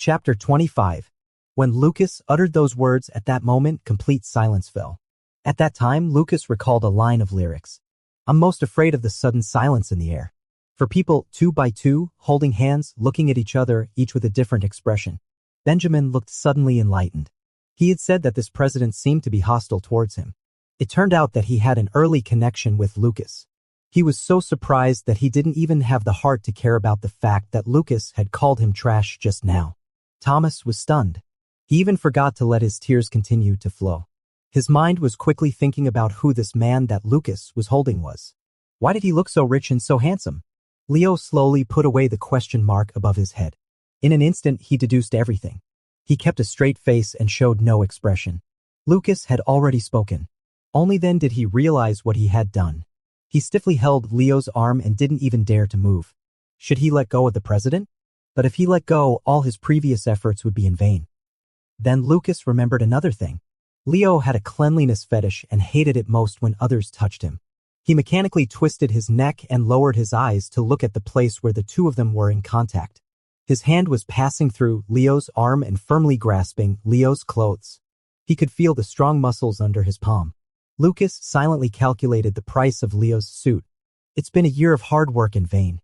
Chapter 25. When Lucas uttered those words, at that moment, complete silence fell. At that time, Lucas recalled a line of lyrics. I'm most afraid of the sudden silence in the air. For people, 2 by 2, holding hands, looking at each other, each with a different expression. Benjamin looked suddenly enlightened. He had said that this president seemed to be hostile towards him. It turned out that he had an early connection with Lucas. He was so surprised that he didn't even have the heart to care about the fact that Lucas had called him trash just now. Thomas was stunned. He even forgot to let his tears continue to flow. His mind was quickly thinking about who this man that Lucas was holding was. Why did he look so rich and so handsome? Leo slowly put away the question mark above his head. In an instant, he deduced everything. He kept a straight face and showed no expression. Lucas had already spoken. Only then did he realize what he had done. He stiffly held Leo's arm and didn't even dare to move. Should he let go of the president? But if he let go, all his previous efforts would be in vain. Then Lucas remembered another thing. Leo had a cleanliness fetish and hated it most when others touched him. He mechanically twisted his neck and lowered his eyes to look at the place where the two of them were in contact. His hand was passing through Leo's arm and firmly grasping Leo's clothes. He could feel the strong muscles under his palm. Lucas silently calculated the price of Leo's suit. It's been a year of hard work in vain.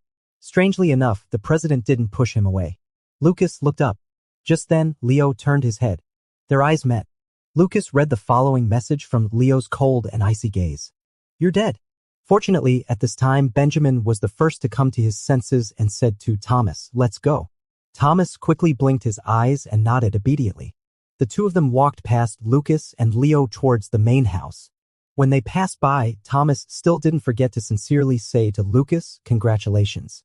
Strangely enough, the president didn't push him away. Lucas looked up. Just then, Leo turned his head. Their eyes met. Lucas read the following message from Leo's cold and icy gaze. You're dead. Fortunately, at this time, Benjamin was the first to come to his senses and said to Thomas, let's go. Thomas quickly blinked his eyes and nodded obediently. The two of them walked past Lucas and Leo towards the main house. When they passed by, Thomas still didn't forget to sincerely say to Lucas, congratulations.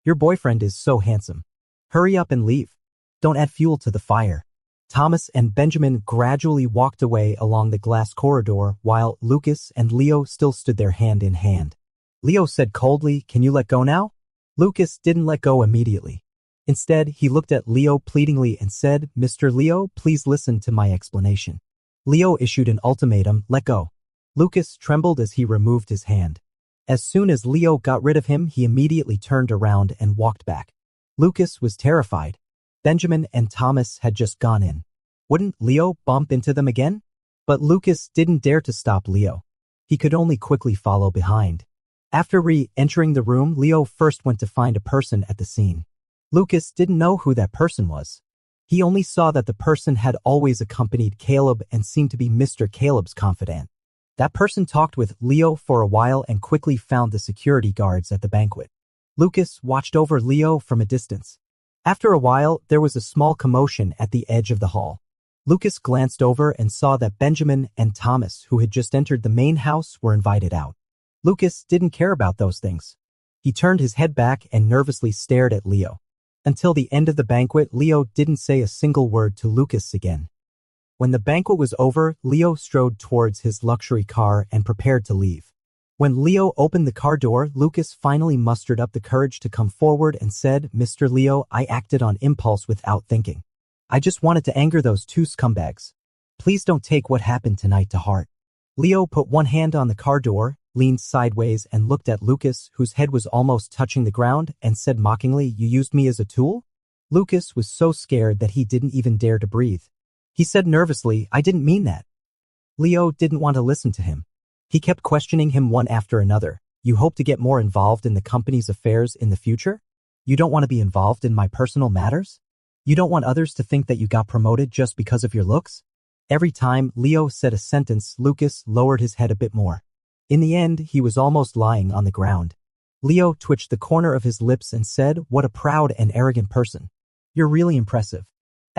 Your boyfriend is so handsome. Hurry up and leave. Don't add fuel to the fire. Thomas and Benjamin gradually walked away along the glass corridor while Lucas and Leo still stood there hand in hand. Leo said coldly, can you let go now? Lucas didn't let go immediately. Instead, he looked at Leo pleadingly and said, Mr. Leo, please listen to my explanation. Leo issued an ultimatum, let go. Lucas trembled as he removed his hand. As soon as Leo got rid of him, he immediately turned around and walked back. Lucas was terrified. Benjamin and Thomas had just gone in. Wouldn't Leo bump into them again? But Lucas didn't dare to stop Leo. He could only quickly follow behind. After re-entering the room, Leo first went to find a person at the scene. Lucas didn't know who that person was. He only saw that the person had always accompanied Caleb and seemed to be Mr. Caleb's confidant. That person talked with Leo for a while and quickly found the security guards at the banquet. Lucas watched over Leo from a distance. After a while, there was a small commotion at the edge of the hall. Lucas glanced over and saw that Benjamin and Thomas, who had just entered the main house, were invited out. Lucas didn't care about those things. He turned his head back and nervously stared at Leo. Until the end of the banquet, Leo didn't say a single word to Lucas again. When the banquet was over, Leo strode towards his luxury car and prepared to leave. When Leo opened the car door, Lucas finally mustered up the courage to come forward and said, Mr. Leo, I acted on impulse without thinking. I just wanted to anger those two scumbags. Please don't take what happened tonight to heart. Leo put one hand on the car door, leaned sideways and looked at Lucas, whose head was almost touching the ground, and said mockingly, you used me as a tool? Lucas was so scared that he didn't even dare to breathe. He said nervously, I didn't mean that. Leo didn't want to listen to him. He kept questioning him one after another. You hope to get more involved in the company's affairs in the future? You don't want to be involved in my personal matters? You don't want others to think that you got promoted just because of your looks? Every time Leo said a sentence, Lucas lowered his head a bit more. In the end, he was almost lying on the ground. Leo twitched the corner of his lips and said, what a proud and arrogant person. You're really impressive.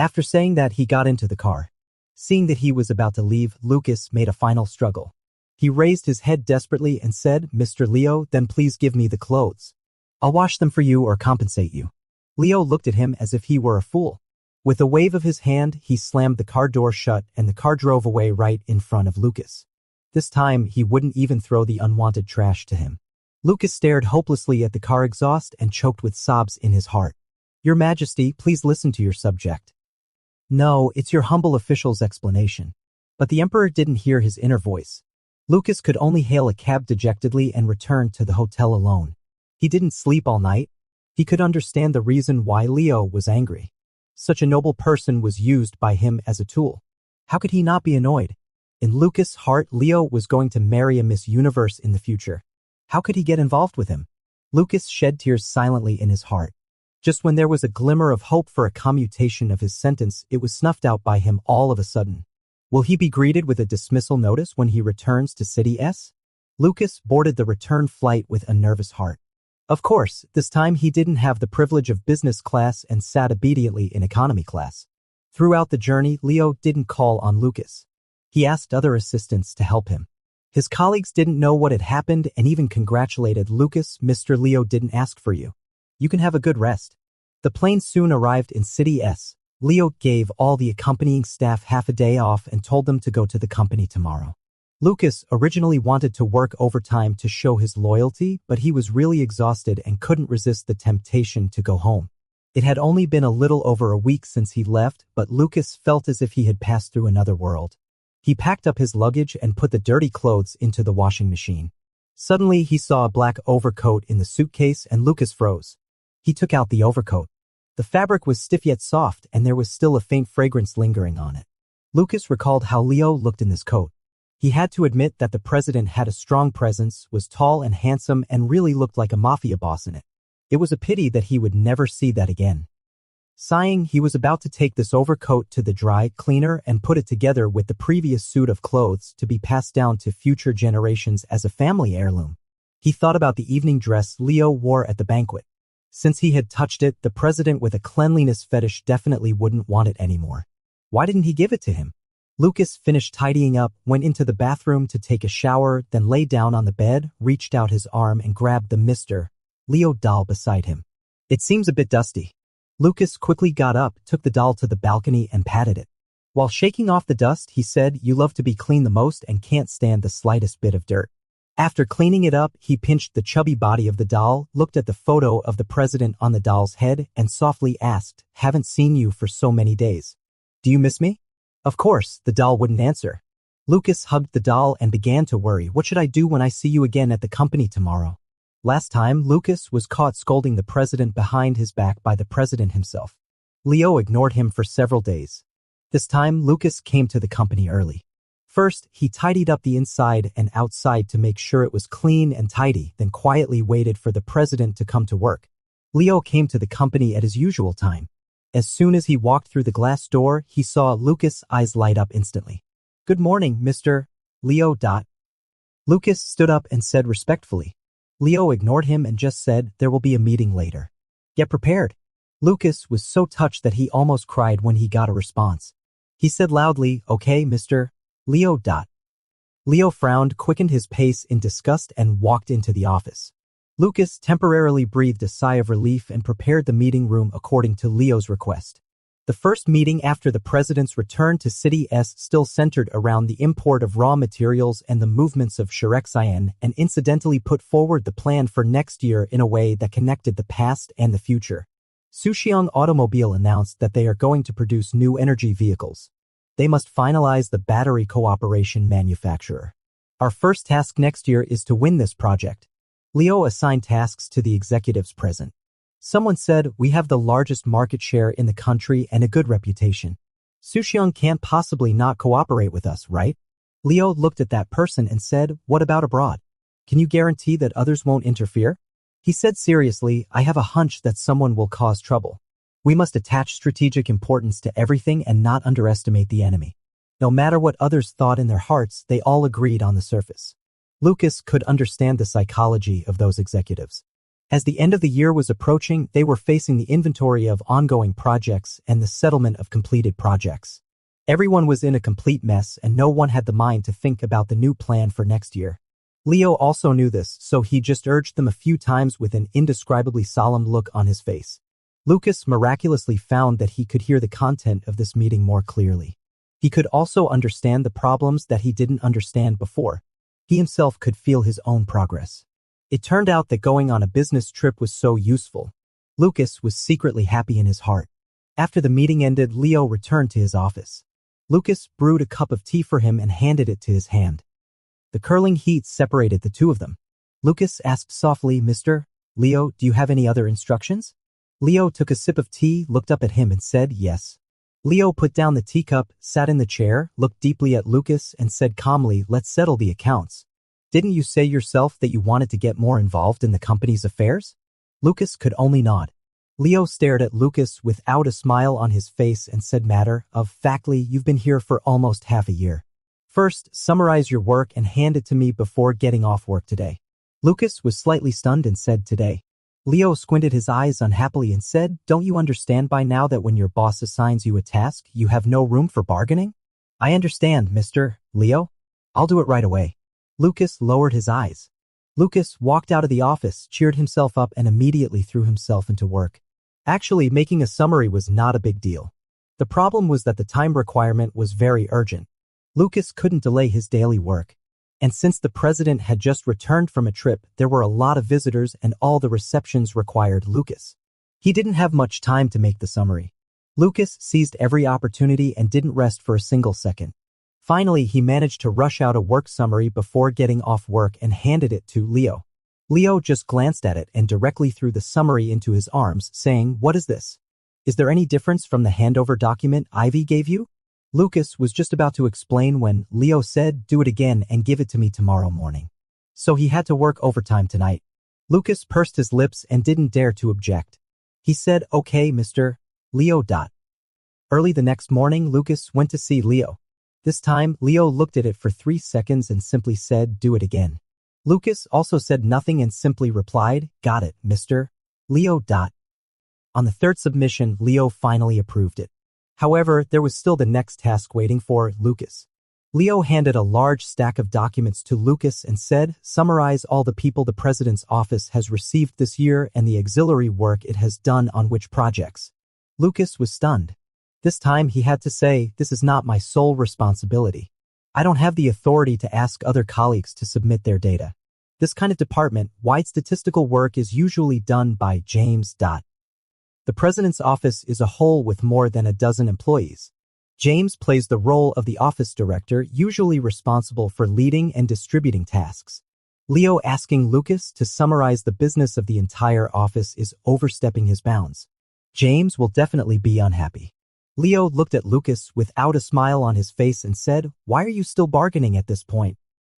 After saying that, he got into the car. Seeing that he was about to leave, Lucas made a final struggle. He raised his head desperately and said, Mr. Leo, then please give me the clothes. I'll wash them for you or compensate you. Leo looked at him as if he were a fool. With a wave of his hand, he slammed the car door shut and the car drove away right in front of Lucas. This time, he wouldn't even throw the unwanted trash to him. Lucas stared hopelessly at the car exhaust and choked with sobs in his heart. Your Majesty, please listen to your subject. No, it's your humble official's explanation. But the Emperor didn't hear his inner voice. Lucas could only hail a cab dejectedly and return to the hotel alone. He didn't sleep all night. He could understand the reason why Leo was angry. Such a noble person was used by him as a tool. How could he not be annoyed? In Lucas' heart, Leo was going to marry a Miss Universe in the future. How could he get involved with him? Lucas shed tears silently in his heart. Just when there was a glimmer of hope for a commutation of his sentence, it was snuffed out by him all of a sudden. Will he be greeted with a dismissal notice when he returns to City S? Lucas boarded the return flight with a nervous heart. Of course, this time he didn't have the privilege of business class and sat obediently in economy class. Throughout the journey, Leo didn't call on Lucas. He asked other assistants to help him. His colleagues didn't know what had happened and even congratulated Lucas. Mr. Leo didn't ask for you. You can have a good rest. The plane soon arrived in City S. Leo gave all the accompanying staff half a day off and told them to go to the company tomorrow. Lucas originally wanted to work overtime to show his loyalty, but he was really exhausted and couldn't resist the temptation to go home. It had only been a little over a week since he left, but Lucas felt as if he had passed through another world. He packed up his luggage and put the dirty clothes into the washing machine. Suddenly, he saw a black overcoat in the suitcase and Lucas froze. He took out the overcoat. The fabric was stiff yet soft, and there was still a faint fragrance lingering on it. Lucas recalled how Leo looked in this coat. He had to admit that the president had a strong presence, was tall and handsome, and really looked like a mafia boss in it. It was a pity that he would never see that again. Sighing, he was about to take this overcoat to the dry cleaner and put it together with the previous suit of clothes to be passed down to future generations as a family heirloom. He thought about the evening dress Leo wore at the banquet. Since he had touched it, the president with a cleanliness fetish definitely wouldn't want it anymore. Why didn't he give it to him? Lucas finished tidying up, went into the bathroom to take a shower, then lay down on the bed, reached out his arm and grabbed the Mr. Leo doll beside him. It seems a bit dusty. Lucas quickly got up, took the doll to the balcony and patted it. While shaking off the dust, he said, "You love to be clean the most and can't stand the slightest bit of dirt." After cleaning it up, he pinched the chubby body of the doll, looked at the photo of the president on the doll's head, and softly asked, "Haven't seen you for so many days. Do you miss me?" Of course, the doll wouldn't answer. Lucas hugged the doll and began to worry. What should I do when I see you again at the company tomorrow? Last time, Lucas was caught scolding the president behind his back by the president himself. Leo ignored him for several days. This time, Lucas came to the company early. First, he tidied up the inside and outside to make sure it was clean and tidy, then quietly waited for the president to come to work. Leo came to the company at his usual time. As soon as he walked through the glass door, he saw Lucas' eyes light up instantly. "Good morning, Mr. Leo. Lucas stood up and said respectfully. Leo ignored him and just said, "There will be a meeting later. Get prepared." Lucas was so touched that he almost cried when he got a response. He said loudly, "Okay, Mr. Leo. Leo frowned, quickened his pace in disgust, and walked into the office. Lucas temporarily breathed a sigh of relief and prepared the meeting room according to Leo's request. The first meeting after the president's return to City S still centered around the import of raw materials and the movements of Shirexien, and incidentally put forward the plan for next year in a way that connected the past and the future. Sushiong Automobile announced that they are going to produce new energy vehicles. They must finalize the battery cooperation manufacturer. Our first task next year is to win this project. Leo assigned tasks to the executives present. Someone said, "We have the largest market share in the country and a good reputation. Sushiong can't possibly not cooperate with us, right?" Leo looked at that person and said, "What about abroad? Can you guarantee that others won't interfere?" He said seriously, "I have a hunch that someone will cause trouble. We must attach strategic importance to everything and not underestimate the enemy." No matter what others thought in their hearts, they all agreed on the surface. Lucas could understand the psychology of those executives. As the end of the year was approaching, they were facing the inventory of ongoing projects and the settlement of completed projects. Everyone was in a complete mess and no one had the mind to think about the new plan for next year. Leo also knew this, so he just urged them a few times with an indescribably solemn look on his face. Lucas miraculously found that he could hear the content of this meeting more clearly. He could also understand the problems that he didn't understand before. He himself could feel his own progress. It turned out that going on a business trip was so useful. Lucas was secretly happy in his heart. After the meeting ended, Leo returned to his office. Lucas brewed a cup of tea for him and handed it to his hand. The curling heat separated the two of them. Lucas asked softly, "Mr. Leo, do you have any other instructions?" Leo took a sip of tea, looked up at him and said yes. Leo put down the teacup, sat in the chair, looked deeply at Lucas and said calmly, let's settle the accounts. Didn't you say yourself that you wanted to get more involved in the company's affairs? Lucas could only nod. Leo stared at Lucas without a smile on his face and said, matter of factly, you've been here for almost half a year. First, summarize your work and hand it to me before getting off work today. Lucas was slightly stunned and said, today. Leo squinted his eyes unhappily and said, don't you understand by now that when your boss assigns you a task, you have no room for bargaining? I understand, Mr. Leo. I'll do it right away. Lucas lowered his eyes. Lucas walked out of the office, cheered himself up and immediately threw himself into work. Actually, making a summary was not a big deal. The problem was that the time requirement was very urgent. Lucas couldn't delay his daily work. And since the president had just returned from a trip, there were a lot of visitors and all the receptions required Lucas. He didn't have much time to make the summary. Lucas seized every opportunity and didn't rest for a single second. Finally, he managed to rush out a work summary before getting off work and handed it to Leo. Leo just glanced at it and directly threw the summary into his arms, saying, what is this? Is there any difference from the handover document Ivy gave you? Lucas was just about to explain when Leo said, do it again and give it to me tomorrow morning. So he had to work overtime tonight. Lucas pursed his lips and didn't dare to object. He said, okay, Mr. Leo. Early the next morning, Lucas went to see Leo. This time, Leo looked at it for 3 seconds and simply said, do it again. Lucas also said nothing and simply replied, got it, Mr. Leo. On the third submission, Leo finally approved it. However, there was still the next task waiting for Lucas. Leo handed a large stack of documents to Lucas and said, summarize all the people the president's office has received this year and the auxiliary work it has done on which projects. Lucas was stunned. This time he had to say, this is not my sole responsibility. I don't have the authority to ask other colleagues to submit their data. This kind of department-wide statistical work is usually done by James. The president's office is a whole with more than a dozen employees. James plays the role of the office director, usually responsible for leading and distributing tasks. Leo asking Lucas to summarize the business of the entire office is overstepping his bounds. James will definitely be unhappy. Leo looked at Lucas without a smile on his face and said, why are you still bargaining at this point?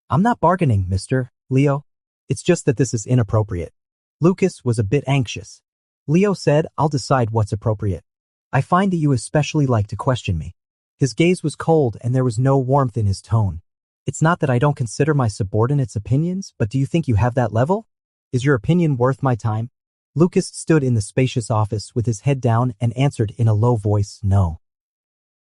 I'm not bargaining, Mr. Leo. It's just that this is inappropriate. Lucas was a bit anxious. Leo said, I'll decide what's appropriate. I find that you especially like to question me. His gaze was cold and there was no warmth in his tone. It's not that I don't consider my subordinates' opinions, but do you think you have that level? Is your opinion worth my time? Lucas stood in the spacious office with his head down and answered in a low voice, no.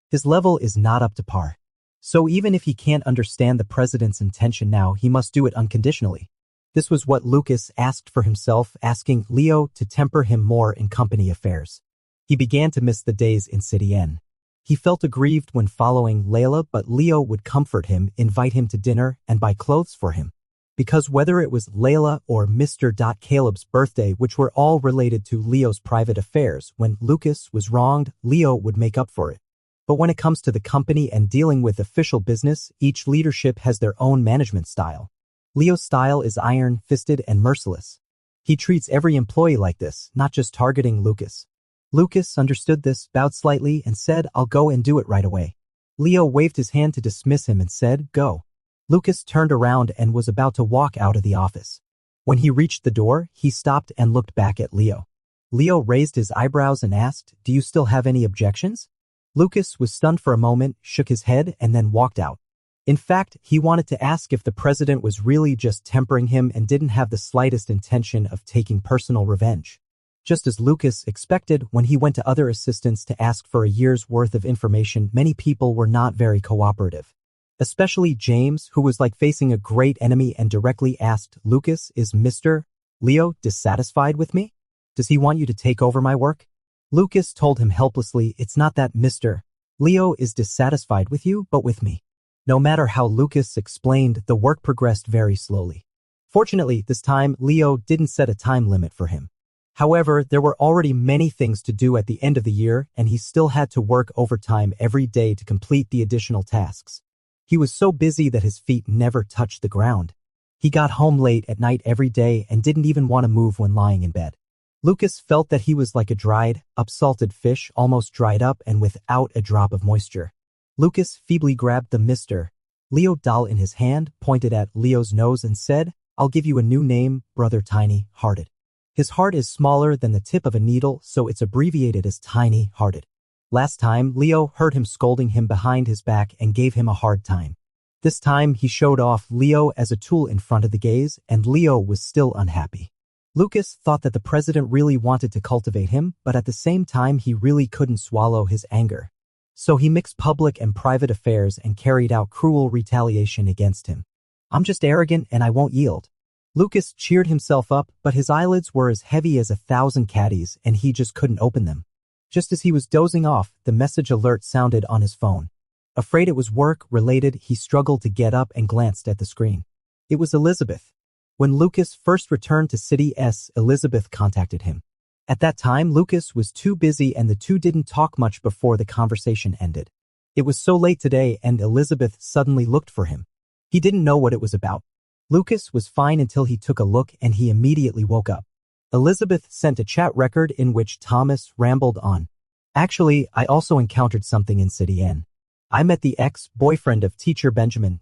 His level is not up to par. So even if he can't understand the president's intention now, he must do it unconditionally. This was what Lucas asked for himself, asking Leo to temper him more in company affairs. He began to miss the days in City N. He felt aggrieved when following Layla, but Leo would comfort him, invite him to dinner, and buy clothes for him. Because whether it was Layla or Mr. Caleb's birthday, which were all related to Leo's private affairs, when Lucas was wronged, Leo would make up for it. But when it comes to the company and dealing with official business, each leadership has their own management style. Leo's style is iron-fisted and merciless. He treats every employee like this, not just targeting Lucas. Lucas understood this, bowed slightly, and said, I'll go and do it right away. Leo waved his hand to dismiss him and said, go. Lucas turned around and was about to walk out of the office. When he reached the door, he stopped and looked back at Leo. Leo raised his eyebrows and asked, do you still have any objections? Lucas was stunned for a moment, shook his head, and then walked out. In fact, he wanted to ask if the president was really just tempering him and didn't have the slightest intention of taking personal revenge. Just as Lucas expected, when he went to other assistants to ask for a year's worth of information, many people were not very cooperative. Especially James, who was like facing a great enemy and directly asked, Lucas, is Mr. Leo dissatisfied with me? Does he want you to take over my work? Lucas told him helplessly, it's not that Mr. Leo is dissatisfied with you, but with me. No matter how Lucas explained, the work progressed very slowly. Fortunately, this time, Leo didn't set a time limit for him. However, there were already many things to do at the end of the year, and he still had to work overtime every day to complete the additional tasks. He was so busy that his feet never touched the ground. He got home late at night every day and didn't even want to move when lying in bed. Lucas felt that he was like a dried, up-salted fish, almost dried up and without a drop of moisture. Lucas feebly grabbed the Mr. Leo doll in his hand, pointed at Leo's nose and said, "I'll give you a new name, Brother Tiny-Hearted." His heart is smaller than the tip of a needle, so it's abbreviated as Tiny-Hearted. Last time, Leo heard him scolding him behind his back and gave him a hard time. This time, he showed off Leo as a tool in front of the gays, and Leo was still unhappy. Lucas thought that the president really wanted to cultivate him, but at the same time, he really couldn't swallow his anger. So he mixed public and private affairs and carried out cruel retaliation against him. "I'm just arrogant and I won't yield." Lucas cheered himself up, but his eyelids were as heavy as 1,000 caddies and he just couldn't open them. Just as he was dozing off, the message alert sounded on his phone. Afraid it was work-related, he struggled to get up and glanced at the screen. It was Elizabeth. When Lucas first returned to City S, Elizabeth contacted him. At that time, Lucas was too busy and the two didn't talk much before the conversation ended. It was so late today and Elizabeth suddenly looked for him. He didn't know what it was about. Lucas was fine until he took a look and he immediately woke up. Elizabeth sent a chat record in which Thomas rambled on. "Actually, I also encountered something in City N. I met the ex-boyfriend of teacher Benjamin.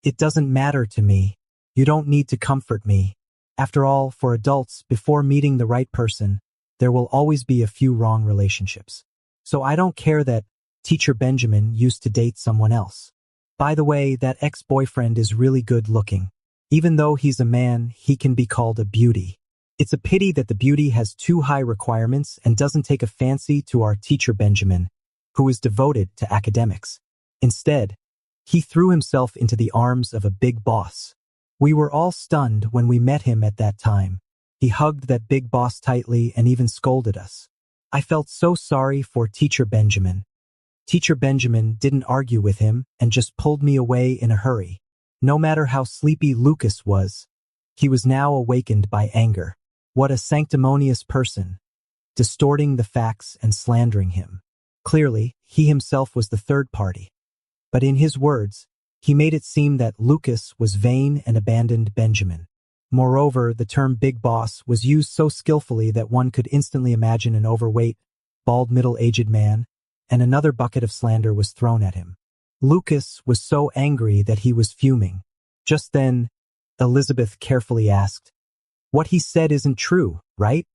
It doesn't matter to me. You don't need to comfort me. After all, for adults, before meeting the right person, there will always be a few wrong relationships. So I don't care that teacher Benjamin used to date someone else. By the way, that ex-boyfriend is really good looking. Even though he's a man, he can be called a beauty. It's a pity that the beauty has too high requirements and doesn't take a fancy to our teacher Benjamin, who is devoted to academics. Instead, he threw himself into the arms of a big boss. We were all stunned when we met him at that time. He hugged that big boss tightly and even scolded us. I felt so sorry for teacher Benjamin. Teacher Benjamin didn't argue with him and just pulled me away in a hurry. No matter how sleepy Lucas was, he was now awakened by anger. What a sanctimonious person, distorting the facts and slandering him. Clearly, he himself was the third party. But in his words, he made it seem that Lucas was vain and abandoned Benjamin. Moreover, the term big boss was used so skillfully that one could instantly imagine an overweight, bald middle-aged man, and another bucket of slander was thrown at him. Lucas was so angry that he was fuming. Just then, Elizabeth carefully asked, "What he said isn't true, right?"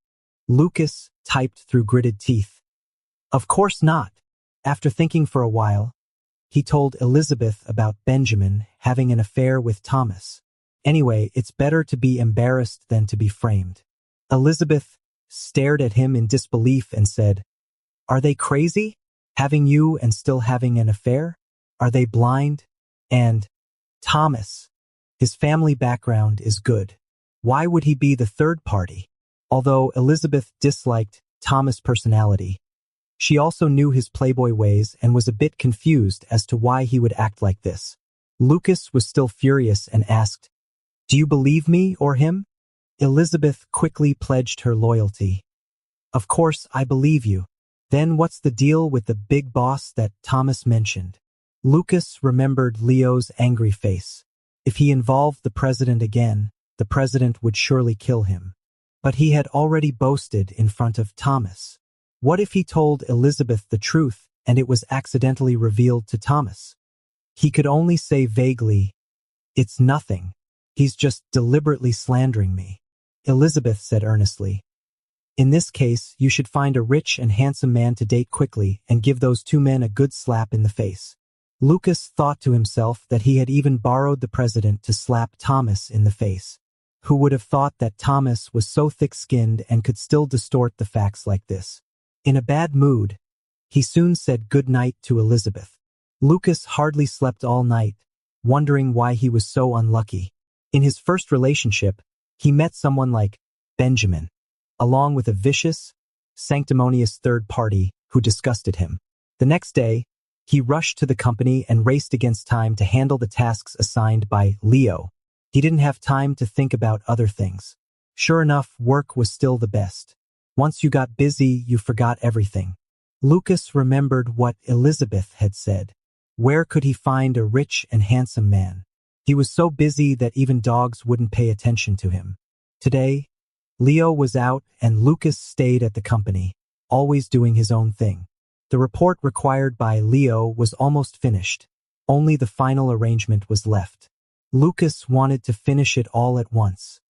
Lucas typed through gritted teeth. "Of course not." After thinking for a while, he told Elizabeth about Benjamin having an affair with Thomas. Anyway, it's better to be embarrassed than to be framed. Elizabeth stared at him in disbelief and said, "Are they crazy? Having you and still having an affair? Are they blind? And Thomas, his family background is good. Why would he be the third party?" Although Elizabeth disliked Thomas' personality, she also knew his playboy ways and was a bit confused as to why he would act like this. Lucas was still furious and asked, "Do you believe me or him?" Elizabeth quickly pledged her loyalty. "Of course I believe you. Then what's the deal with the big boss that Thomas mentioned?" Lucas remembered Leo's angry face. If he involved the president again, the president would surely kill him. But he had already boasted in front of Thomas. What if he told Elizabeth the truth and it was accidentally revealed to Thomas? He could only say vaguely, "It's nothing. He's just deliberately slandering me." Elizabeth said earnestly, "In this case, you should find a rich and handsome man to date quickly and give those two men a good slap in the face." Lucas thought to himself that he had even borrowed the president to slap Thomas in the face. Who would have thought that Thomas was so thick-skinned and could still distort the facts like this? In a bad mood, he soon said good night to Elizabeth. Lucas hardly slept all night, wondering why he was so unlucky. In his first relationship, he met someone like Benjamin, along with a vicious, sanctimonious third party who disgusted him. The next day, he rushed to the company and raced against time to handle the tasks assigned by Leo. He didn't have time to think about other things. Sure enough, work was still the best. Once you got busy, you forgot everything. Lucas remembered what Elizabeth had said. Where could he find a rich and handsome man? He was so busy that even dogs wouldn't pay attention to him. Today, Leo was out and Lucas stayed at the company, always doing his own thing. The report required by Leo was almost finished. Only the final arrangement was left. Lucas wanted to finish it all at once.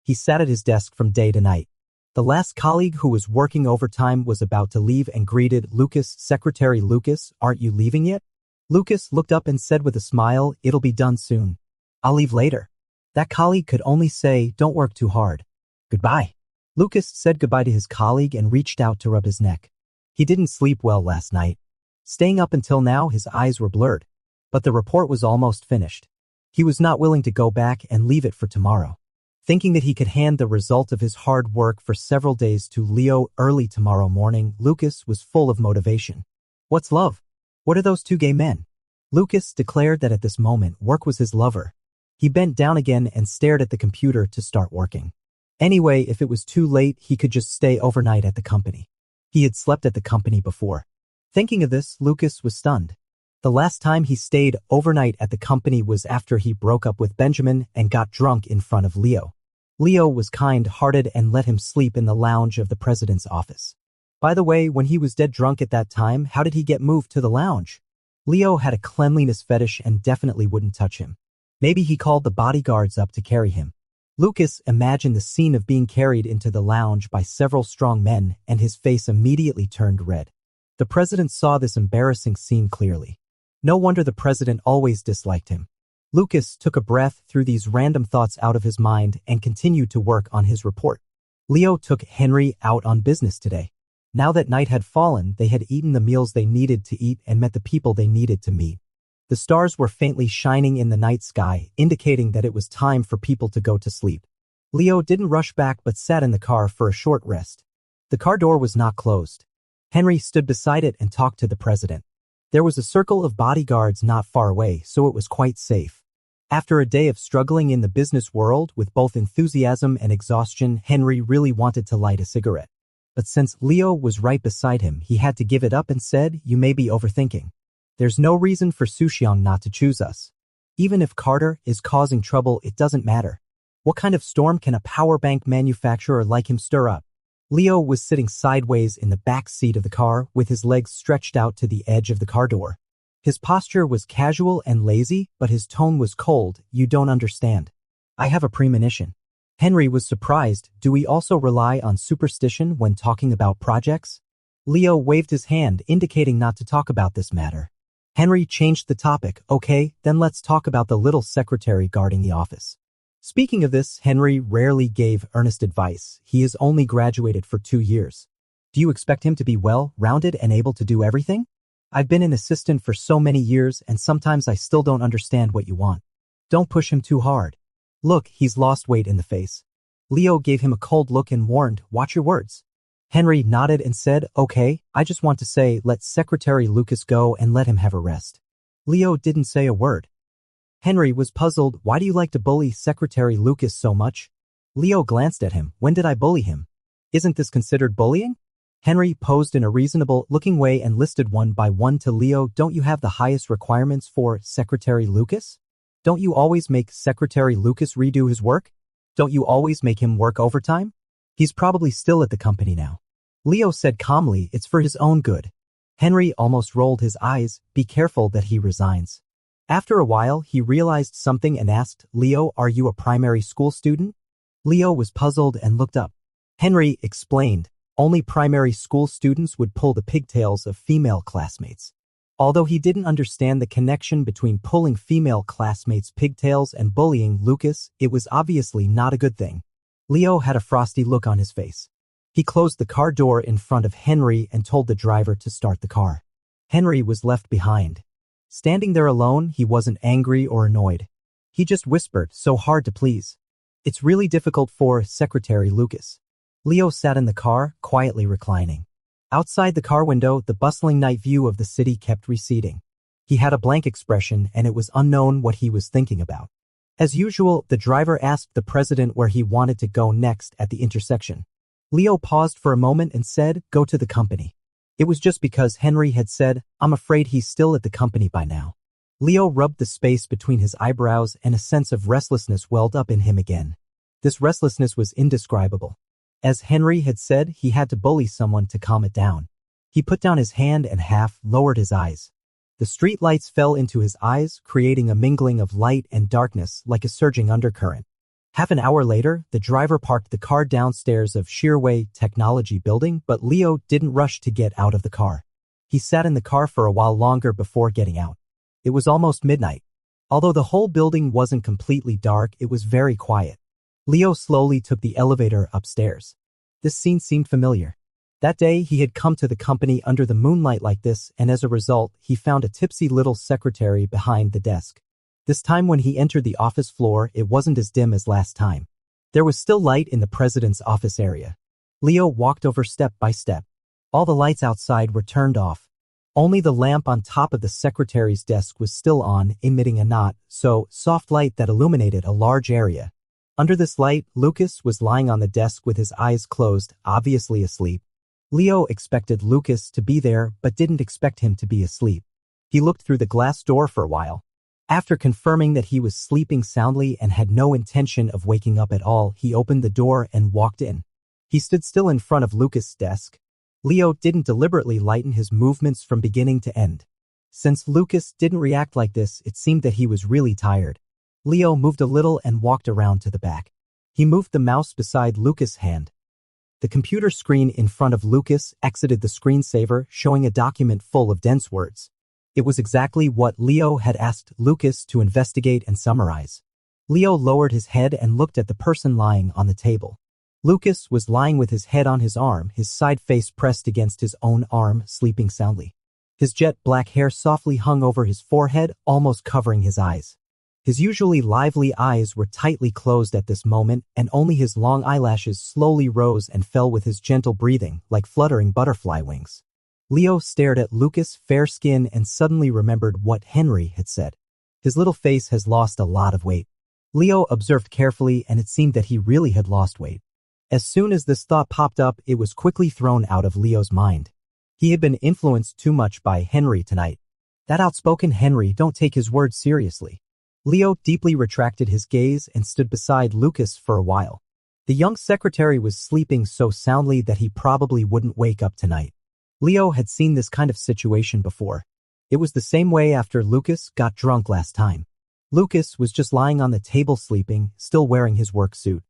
He sat at his desk from day to night. The last colleague who was working overtime was about to leave and greeted Lucas. "Secretary Lucas, aren't you leaving yet?" Lucas looked up and said with a smile, "It'll be done soon. I'll leave later." That colleague could only say, "Don't work too hard. Goodbye." Lucas said goodbye to his colleague and reached out to rub his neck. He didn't sleep well last night. Staying up until now, his eyes were blurred. But the report was almost finished. He was not willing to go back and leave it for tomorrow. Thinking that he could hand the result of his hard work for several days to Leo early tomorrow morning, Lucas was full of motivation. What's love? What are those two gay men? Lucas declared that at this moment, work was his lover. He bent down again and stared at the computer to start working. Anyway, if it was too late, he could just stay overnight at the company. He had slept at the company before. Thinking of this, Lucas was stunned. The last time he stayed overnight at the company was after he broke up with Benjamin and got drunk in front of Leo. Leo was kind-hearted and let him sleep in the lounge of the president's office. By the way, when he was dead drunk at that time, how did he get moved to the lounge? Leo had a cleanliness fetish and definitely wouldn't touch him. Maybe he called the bodyguards up to carry him. Lucas imagined the scene of being carried into the lounge by several strong men, and his face immediately turned red. The president saw this embarrassing scene clearly. No wonder the president always disliked him. Lucas took a breath, threw these random thoughts out of his mind, and continued to work on his report. Leo took Henry out on business today. Now that night had fallen, they had eaten the meals they needed to eat and met the people they needed to meet. The stars were faintly shining in the night sky, indicating that it was time for people to go to sleep. Leo didn't rush back but sat in the car for a short rest. The car door was not closed. Henry stood beside it and talked to the president. There was a circle of bodyguards not far away, so it was quite safe. After a day of struggling in the business world with both enthusiasm and exhaustion, Henry really wanted to light a cigarette. But since Leo was right beside him, he had to give it up and said, "You may be overthinking. There's no reason for Suxiang not to choose us. Even if Carter is causing trouble, it doesn't matter. What kind of storm can a power bank manufacturer like him stir up?" Leo was sitting sideways in the back seat of the car with his legs stretched out to the edge of the car door. His posture was casual and lazy, but his tone was cold. "You don't understand. I have a premonition." Henry was surprised. "Do we also rely on superstition when talking about projects?" Leo waved his hand, indicating not to talk about this matter. Henry changed the topic. "Okay, then let's talk about the little secretary guarding the office." Speaking of this, Henry rarely gave earnest advice. He is only graduated for 2 years. Do you expect him to be well-rounded and able to do everything? I've been an assistant for so many years and sometimes I still don't understand what you want. Don't push him too hard. Look, he's lost weight in the face. Leo gave him a cold look and warned, "Watch your words." Henry nodded and said, "Okay, I just want to say, let Secretary Lucas go and let him have a rest." Leo didn't say a word. Henry was puzzled. "Why do you like to bully Secretary Lucas so much?" Leo glanced at him. "When did I bully him? Isn't this considered bullying?" Henry posed in a reasonable-looking way and listed one by one to Leo. "Don't you have the highest requirements for Secretary Lucas? Don't you always make Secretary Lucas redo his work? Don't you always make him work overtime? He's probably still at the company now." Leo said calmly, "It's for his own good." Henry almost rolled his eyes. "Be careful that he resigns." After a while, he realized something and asked, "Leo, are you a primary school student?" Leo was puzzled and looked up. Henry explained, only primary school students would pull the pigtails of female classmates. Although he didn't understand the connection between pulling female classmates' pigtails and bullying Lucas, it was obviously not a good thing. Leo had a frosty look on his face. He closed the car door in front of Henry and told the driver to start the car. Henry was left behind. Standing there alone, he wasn't angry or annoyed. He just whispered, "So hard to please. It's really difficult for Secretary Lucas." Leo sat in the car, quietly reclining. Outside the car window, the bustling night view of the city kept receding. He had a blank expression and it was unknown what he was thinking about. As usual, the driver asked the president where he wanted to go next at the intersection. Leo paused for a moment and said, "Go to the company." It was just because Henry had said, "I'm afraid he's still at the company by now." Leo rubbed the space between his eyebrows and a sense of restlessness welled up in him again. This restlessness was indescribable. As Henry had said, he had to bully someone to calm it down. He put down his hand and lowered his eyes. The street lights fell into his eyes, creating a mingling of light and darkness like a surging undercurrent. Half an hour later, the driver parked the car downstairs of Shearway Technology Building, but Leo didn't rush to get out of the car. He sat in the car for a while longer before getting out. It was almost midnight. Although the whole building wasn't completely dark, it was very quiet. Leo slowly took the elevator upstairs. This scene seemed familiar. That day, he had come to the company under the moonlight like this, and as a result, he found a tipsy little secretary behind the desk. This time when he entered the office floor, it wasn't as dim as last time. There was still light in the president's office area. Leo walked over step by step. All the lights outside were turned off. Only the lamp on top of the secretary's desk was still on, emitting a soft light that illuminated a large area. Under this light, Lucas was lying on the desk with his eyes closed, obviously asleep. Leo expected Lucas to be there, but didn't expect him to be asleep. He looked through the glass door for a while. After confirming that he was sleeping soundly and had no intention of waking up at all, he opened the door and walked in. He stood still in front of Lucas' desk. Leo didn't deliberately lighten his movements from beginning to end. Since Lucas didn't react like this, it seemed that he was really tired. Leo moved a little and walked around to the back. He moved the mouse beside Lucas' hand. The computer screen in front of Lucas exited the screensaver, showing a document full of dense words. It was exactly what Leo had asked Lucas to investigate and summarize. Leo lowered his head and looked at the person lying on the table. Lucas was lying with his head on his arm, his side face pressed against his own arm, sleeping soundly. His jet black hair softly hung over his forehead, almost covering his eyes. His usually lively eyes were tightly closed at this moment, and only his long eyelashes slowly rose and fell with his gentle breathing, like fluttering butterfly wings. Leo stared at Lucas' fair skin and suddenly remembered what Henry had said. His little face has lost a lot of weight. Leo observed carefully, and it seemed that he really had lost weight. As soon as this thought popped up, it was quickly thrown out of Leo's mind. He had been influenced too much by Henry tonight. That outspoken Henry, don't take his words seriously. Leo deeply retracted his gaze and stood beside Lucas for a while. The young secretary was sleeping so soundly that he probably wouldn't wake up tonight. Leo had seen this kind of situation before. It was the same way after Lucas got drunk last time. Lucas was just lying on the table sleeping, still wearing his work suit.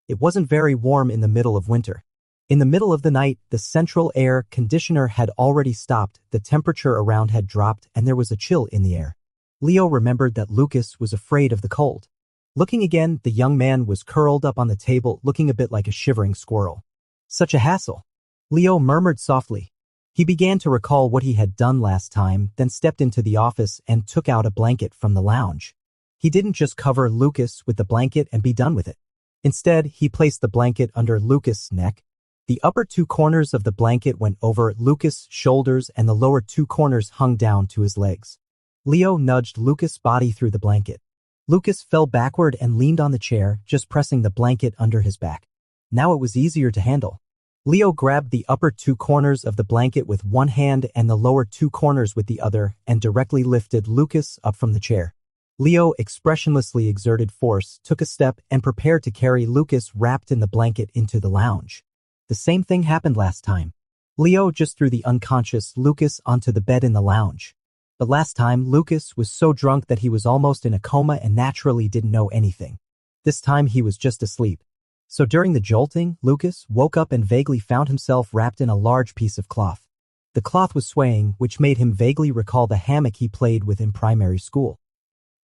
It wasn't very warm in the middle of winter. In the middle of the night, the central air conditioner had already stopped, the temperature around had dropped, and there was a chill in the air. Leo remembered that Lucas was afraid of the cold. Looking again, the young man was curled up on the table, looking a bit like a shivering squirrel. Such a hassle. Leo murmured softly. He began to recall what he had done last time, then stepped into the office and took out a blanket from the lounge. He didn't just cover Lucas with the blanket and be done with it. Instead, he placed the blanket under Lucas' neck. The upper two corners of the blanket went over Lucas' shoulders and the lower two corners hung down to his legs. Leo nudged Lucas' body through the blanket. Lucas fell backward and leaned on the chair, just pressing the blanket under his back. Now it was easier to handle. Leo grabbed the upper two corners of the blanket with one hand and the lower two corners with the other and directly lifted Lucas up from the chair. Leo expressionlessly exerted force, took a step, and prepared to carry Lucas wrapped in the blanket into the lounge. The same thing happened last time. Leo just threw the unconscious Lucas onto the bed in the lounge. But last time, Lucas was so drunk that he was almost in a coma and naturally didn't know anything. This time he was just asleep. So during the jolting, Lucas woke up and vaguely found himself wrapped in a large piece of cloth. The cloth was swaying, which made him vaguely recall the hammock he played with in primary school.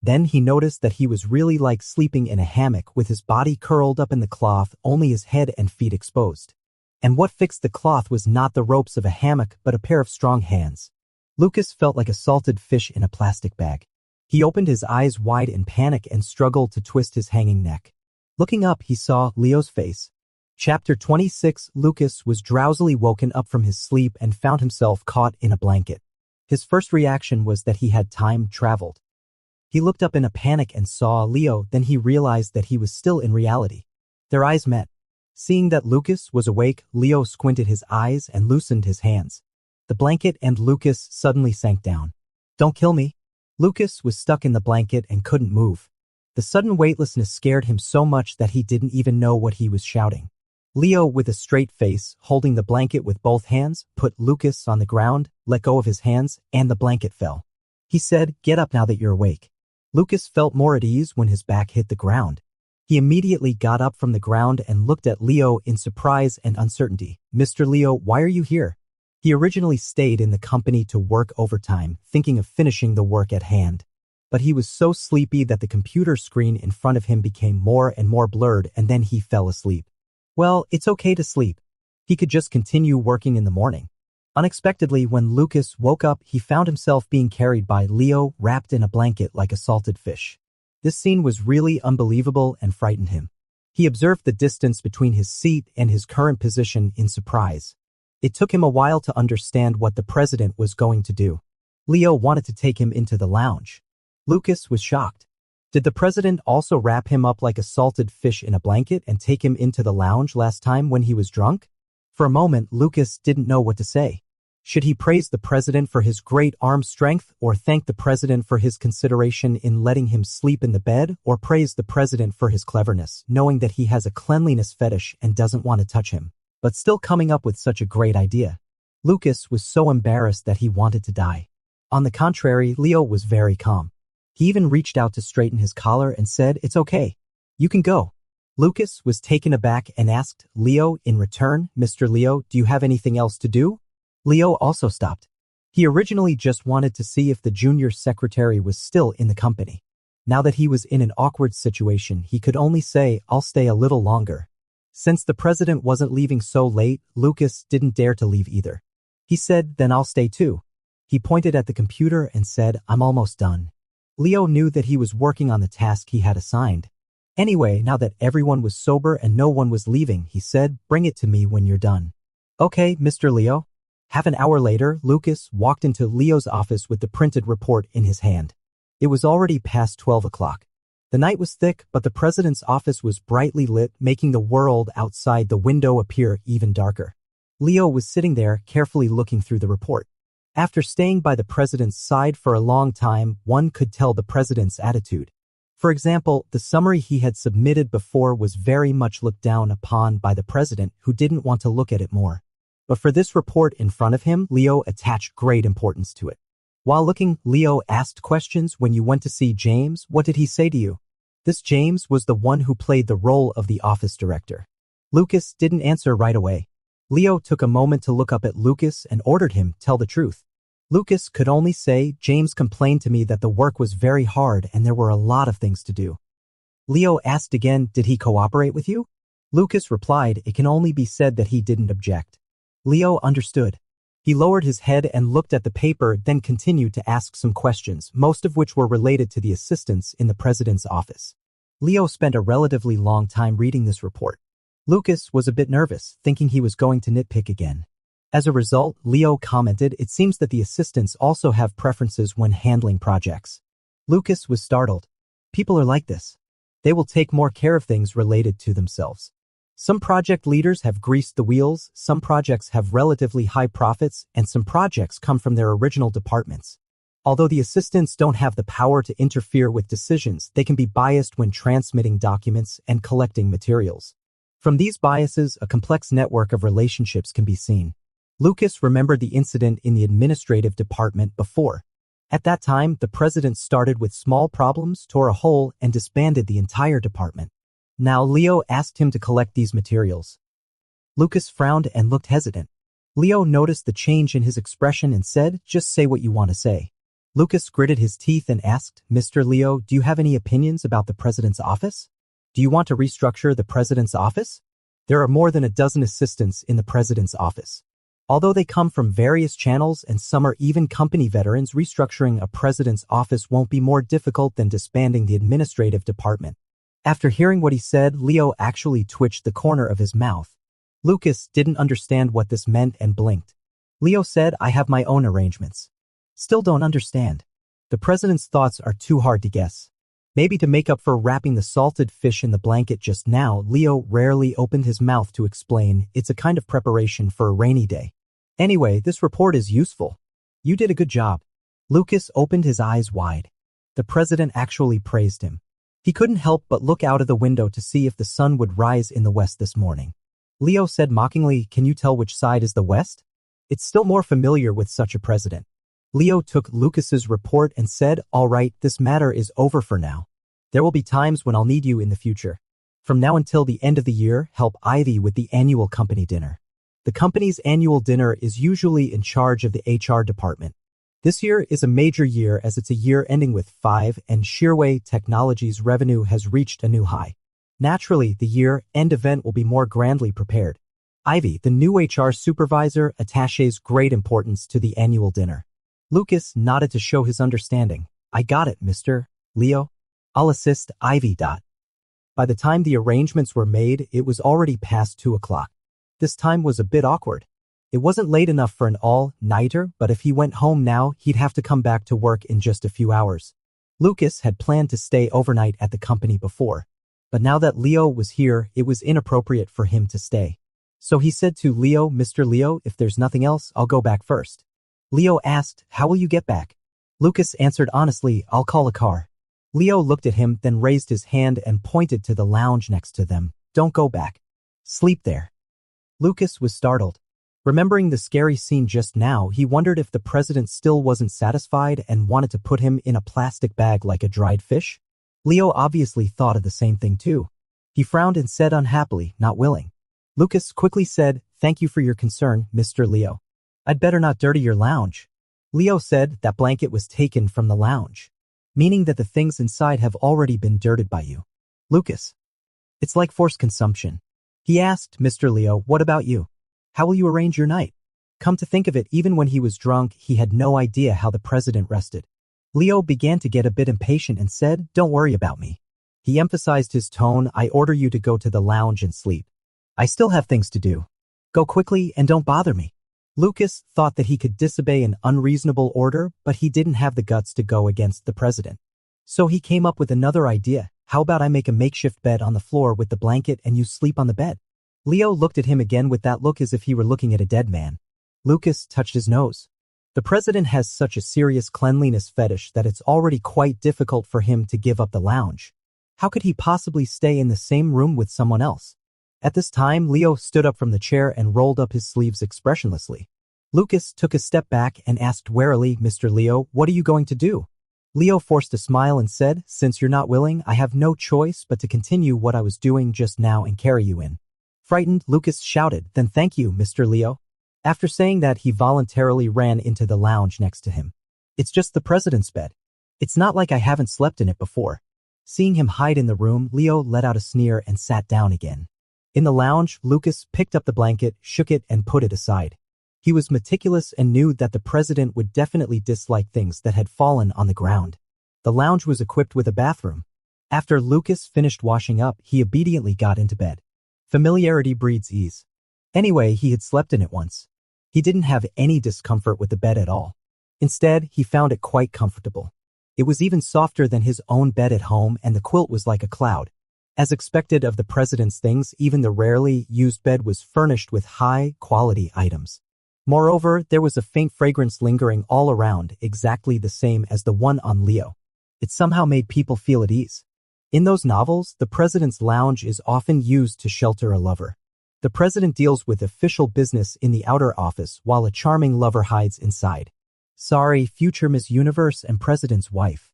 Then he noticed that he was really like sleeping in a hammock with his body curled up in the cloth, only his head and feet exposed. And what fixed the cloth was not the ropes of a hammock, but a pair of strong hands. Lucas felt like a salted fish in a plastic bag. He opened his eyes wide in panic and struggled to twist his hanging neck. Looking up, he saw Leo's face. Chapter 26. Lucas was drowsily woken up from his sleep and found himself caught in a blanket. His first reaction was that he had time traveled. He looked up in a panic and saw Leo, then he realized that he was still in reality. Their eyes met. Seeing that Lucas was awake, Leo squinted his eyes and loosened his hands. The blanket and Lucas suddenly sank down. "Don't kill me." Lucas was stuck in the blanket and couldn't move. The The sudden weightlessness scared him so much that he didn't even know what he was shouting. Leo, with a straight face, holding the blanket with both hands, put Lucas on the ground, let go of his hands, and the blanket fell. He said, "Get up now that you're awake." Lucas felt more at ease when his back hit the ground. He immediately got up from the ground and looked at Leo in surprise and uncertainty. "Mr. Leo, why are you here?" He originally stayed in the company to work overtime, thinking of finishing the work at hand. But he was so sleepy that the computer screen in front of him became more and more blurred, and then he fell asleep. Well, it's okay to sleep. He could just continue working in the morning. Unexpectedly, when Lucas woke up, he found himself being carried by Leo, wrapped in a blanket like a salted fish. This scene was really unbelievable and frightened him. He observed the distance between his seat and his current position in surprise. It took him a while to understand what the president was going to do. Leo wanted to take him into the lounge. Lucas was shocked. Did the president also wrap him up like a salted fish in a blanket and take him into the lounge last time when he was drunk? For a moment, Lucas didn't know what to say. Should he praise the president for his great arm strength, or thank the president for his consideration in letting him sleep in the bed, or praise the president for his cleverness, knowing that he has a cleanliness fetish and doesn't want to touch him, but still coming up with such a great idea? Lucas was so embarrassed that he wanted to die. On the contrary, Leo was very calm. He even reached out to straighten his collar and said, "It's okay. You can go." Lucas was taken aback and asked Leo in return, "Mr. Leo, do you have anything else to do?" Leo also stopped. He originally just wanted to see if the junior secretary was still in the company. Now that he was in an awkward situation, he could only say, "I'll stay a little longer." Since the president wasn't leaving so late, Lucas didn't dare to leave either. He said, "Then I'll stay too." He pointed at the computer and said, "I'm almost done." Leo knew that he was working on the task he had assigned. Anyway, now that everyone was sober and no one was leaving, he said, "Bring it to me when you're done." "Okay, Mr. Leo." Half an hour later, Lucas walked into Leo's office with the printed report in his hand. It was already past 12 o'clock. The night was thick, but the president's office was brightly lit, making the world outside the window appear even darker. Leo was sitting there, carefully looking through the report. After staying by the president's side for a long time, one could tell the president's attitude. For example, the summary he had submitted before was very much looked down upon by the president, who didn't want to look at it more. But for this report in front of him, Leo attached great importance to it. While looking, Leo asked questions. "When you went to see James, what did he say to you?" This James was the one who played the role of the office director. Lucas didn't answer right away. Leo took a moment to look up at Lucas and ordered him, "Tell the truth." Lucas could only say, "James complained to me that the work was very hard and there were a lot of things to do." Leo asked again, "Did he cooperate with you?" Lucas replied, "It can only be said that he didn't object." Leo understood. He lowered his head and looked at the paper, then continued to ask some questions, most of which were related to the assistants in the president's office. Leo spent a relatively long time reading this report. Lucas was a bit nervous, thinking he was going to nitpick again. As a result, Leo commented, "It seems that the assistants also have preferences when handling projects." Lucas was startled. People are like this. They will take more care of things related to themselves. Some project leaders have greased the wheels, some projects have relatively high profits, and some projects come from their original departments. Although the assistants don't have the power to interfere with decisions, they can be biased when transmitting documents and collecting materials. From these biases, a complex network of relationships can be seen. Lucas remembered the incident in the administrative department before. At that time, the president started with small problems, tore a hole, and disbanded the entire department. Now Leo asked him to collect these materials. Lucas frowned and looked hesitant. Leo noticed the change in his expression and said, "Just say what you want to say." Lucas gritted his teeth and asked, "Mr. Leo, do you have any opinions about the president's office? Do you want to restructure the president's office? There are more than a dozen assistants in the president's office. Although they come from various channels and some are even company veterans, restructuring a president's office won't be more difficult than disbanding the administrative department." After hearing what he said, Leo actually twitched the corner of his mouth. Lucas didn't understand what this meant and blinked. Leo said, "I have my own arrangements." Still don't understand. The president's thoughts are too hard to guess. Maybe to make up for wrapping the salted fish in the blanket just now, Leo rarely opened his mouth to explain. It's a kind of preparation for a rainy day. Anyway, this report is useful. You did a good job. Lucas opened his eyes wide. The president actually praised him. He couldn't help but look out of the window to see if the sun would rise in the west this morning. Leo said mockingly, "Can you tell which side is the west?" It's still more familiar with such a president. Leo took Lucas's report and said, "All right, this matter is over for now. There will be times when I'll need you in the future. From now until the end of the year, help Ivy with the annual company dinner." The company's annual dinner is usually in charge of the HR department. This year is a major year as it's a year ending with 5 and Shearway Technologies' revenue has reached a new high. Naturally, the year-end event will be more grandly prepared. Ivy, the new HR supervisor, attaches great importance to the annual dinner. Lucas nodded to show his understanding. "I got it, Mr. Leo. I'll assist Ivy. By the time the arrangements were made, it was already past 2 o'clock. This time was a bit awkward. It wasn't late enough for an all-nighter, but if he went home now, he'd have to come back to work in just a few hours. Lucas had planned to stay overnight at the company before, but now that Leo was here, it was inappropriate for him to stay. So he said to Leo, "Mr. Leo, if there's nothing else, I'll go back first." Leo asked, "How will you get back?" Lucas answered honestly, "I'll call a car." Leo looked at him, then raised his hand and pointed to the lounge next to them. "Don't go back. Sleep there." Lucas was startled. Remembering the scary scene just now, he wondered if the president still wasn't satisfied and wanted to put him in a plastic bag like a dried fish. Leo obviously thought of the same thing too. He frowned and said unhappily, "Not willing." Lucas quickly said, "Thank you for your concern, Mr. Leo. I'd better not dirty your lounge." Leo said that blanket was taken from the lounge, meaning that the things inside have already been dirtied by you. Lucas. It's like forced consumption. He asked, "Mr. Leo, what about you? How will you arrange your night?" Come to think of it, even when he was drunk, he had no idea how the president rested. Leo began to get a bit impatient and said, "Don't worry about me." He emphasized his tone, "I order you to go to the lounge and sleep. I still have things to do. Go quickly and don't bother me." Lucas thought that he could disobey an unreasonable order, but he didn't have the guts to go against the president. So he came up with another idea. "How about I make a makeshift bed on the floor with the blanket and you sleep on the bed?" Leo looked at him again with that look as if he were looking at a dead man. Lucas touched his nose. The president has such a serious cleanliness fetish that it's already quite difficult for him to give up the lounge. How could he possibly stay in the same room with someone else? At this time, Leo stood up from the chair and rolled up his sleeves expressionlessly. Lucas took a step back and asked warily, "Mr. Leo, what are you going to do?" Leo forced a smile and said, "Since you're not willing, I have no choice but to continue what I was doing just now and carry you in." Frightened, Lucas shouted, "Then thank you, Mr. Leo." After saying that, he voluntarily ran into the lounge next to him. "It's just the president's bed. It's not like I haven't slept in it before." Seeing him hide in the room, Leo let out a sneer and sat down again. In the lounge, Lucas picked up the blanket, shook it, and put it aside. He was meticulous and knew that the president would definitely dislike things that had fallen on the ground. The lounge was equipped with a bathroom. After Lucas finished washing up, he obediently got into bed. Familiarity breeds ease. Anyway, he had slept in it once. He didn't have any discomfort with the bed at all. Instead, he found it quite comfortable. It was even softer than his own bed at home, and the quilt was like a cloud. As expected of the president's things, even the rarely used bed was furnished with high-quality items. Moreover, there was a faint fragrance lingering all around, exactly the same as the one on Leo. It somehow made people feel at ease. In those novels, the president's lounge is often used to shelter a lover. The president deals with official business in the outer office while a charming lover hides inside. Sorry, future Miss Universe and president's wife.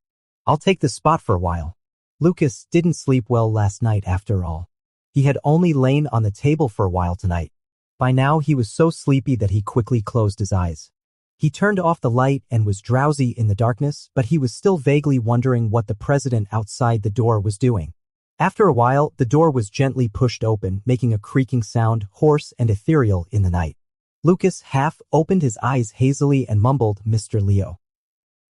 I'll take the spot for a while. Lucas didn't sleep well last night after all. He had only lain on the table for a while tonight. By now he was so sleepy that he quickly closed his eyes. He turned off the light and was drowsy in the darkness, but he was still vaguely wondering what the president outside the door was doing. After a while, the door was gently pushed open, making a creaking sound, hoarse and ethereal in the night. Lucas half opened his eyes hazily and mumbled, "Mr. Leo."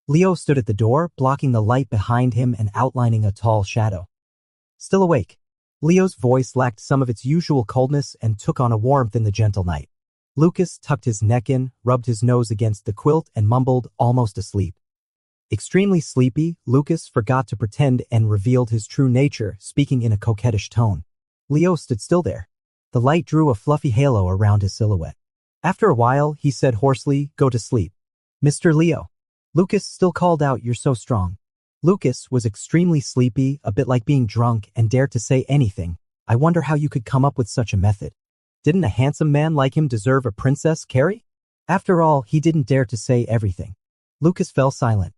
Leo stood at the door, blocking the light behind him and outlining a tall shadow. Still awake. Leo's voice lacked some of its usual coldness and took on a warmth in the gentle night. Lucas tucked his neck in, rubbed his nose against the quilt, and mumbled, almost asleep. Extremely sleepy, Lucas forgot to pretend and revealed his true nature, speaking in a coquettish tone. Leo stood still there. The light drew a fluffy halo around his silhouette. After a while, he said hoarsely, "Go to sleep." "Mr. Leo." Lucas still called out, "You're so strong." Lucas was extremely sleepy, a bit like being drunk, and dared to say anything. I wonder how you could come up with such a method. Didn't a handsome man like him deserve a princess, Carrie? After all, he didn't dare to say everything. Lucas fell silent.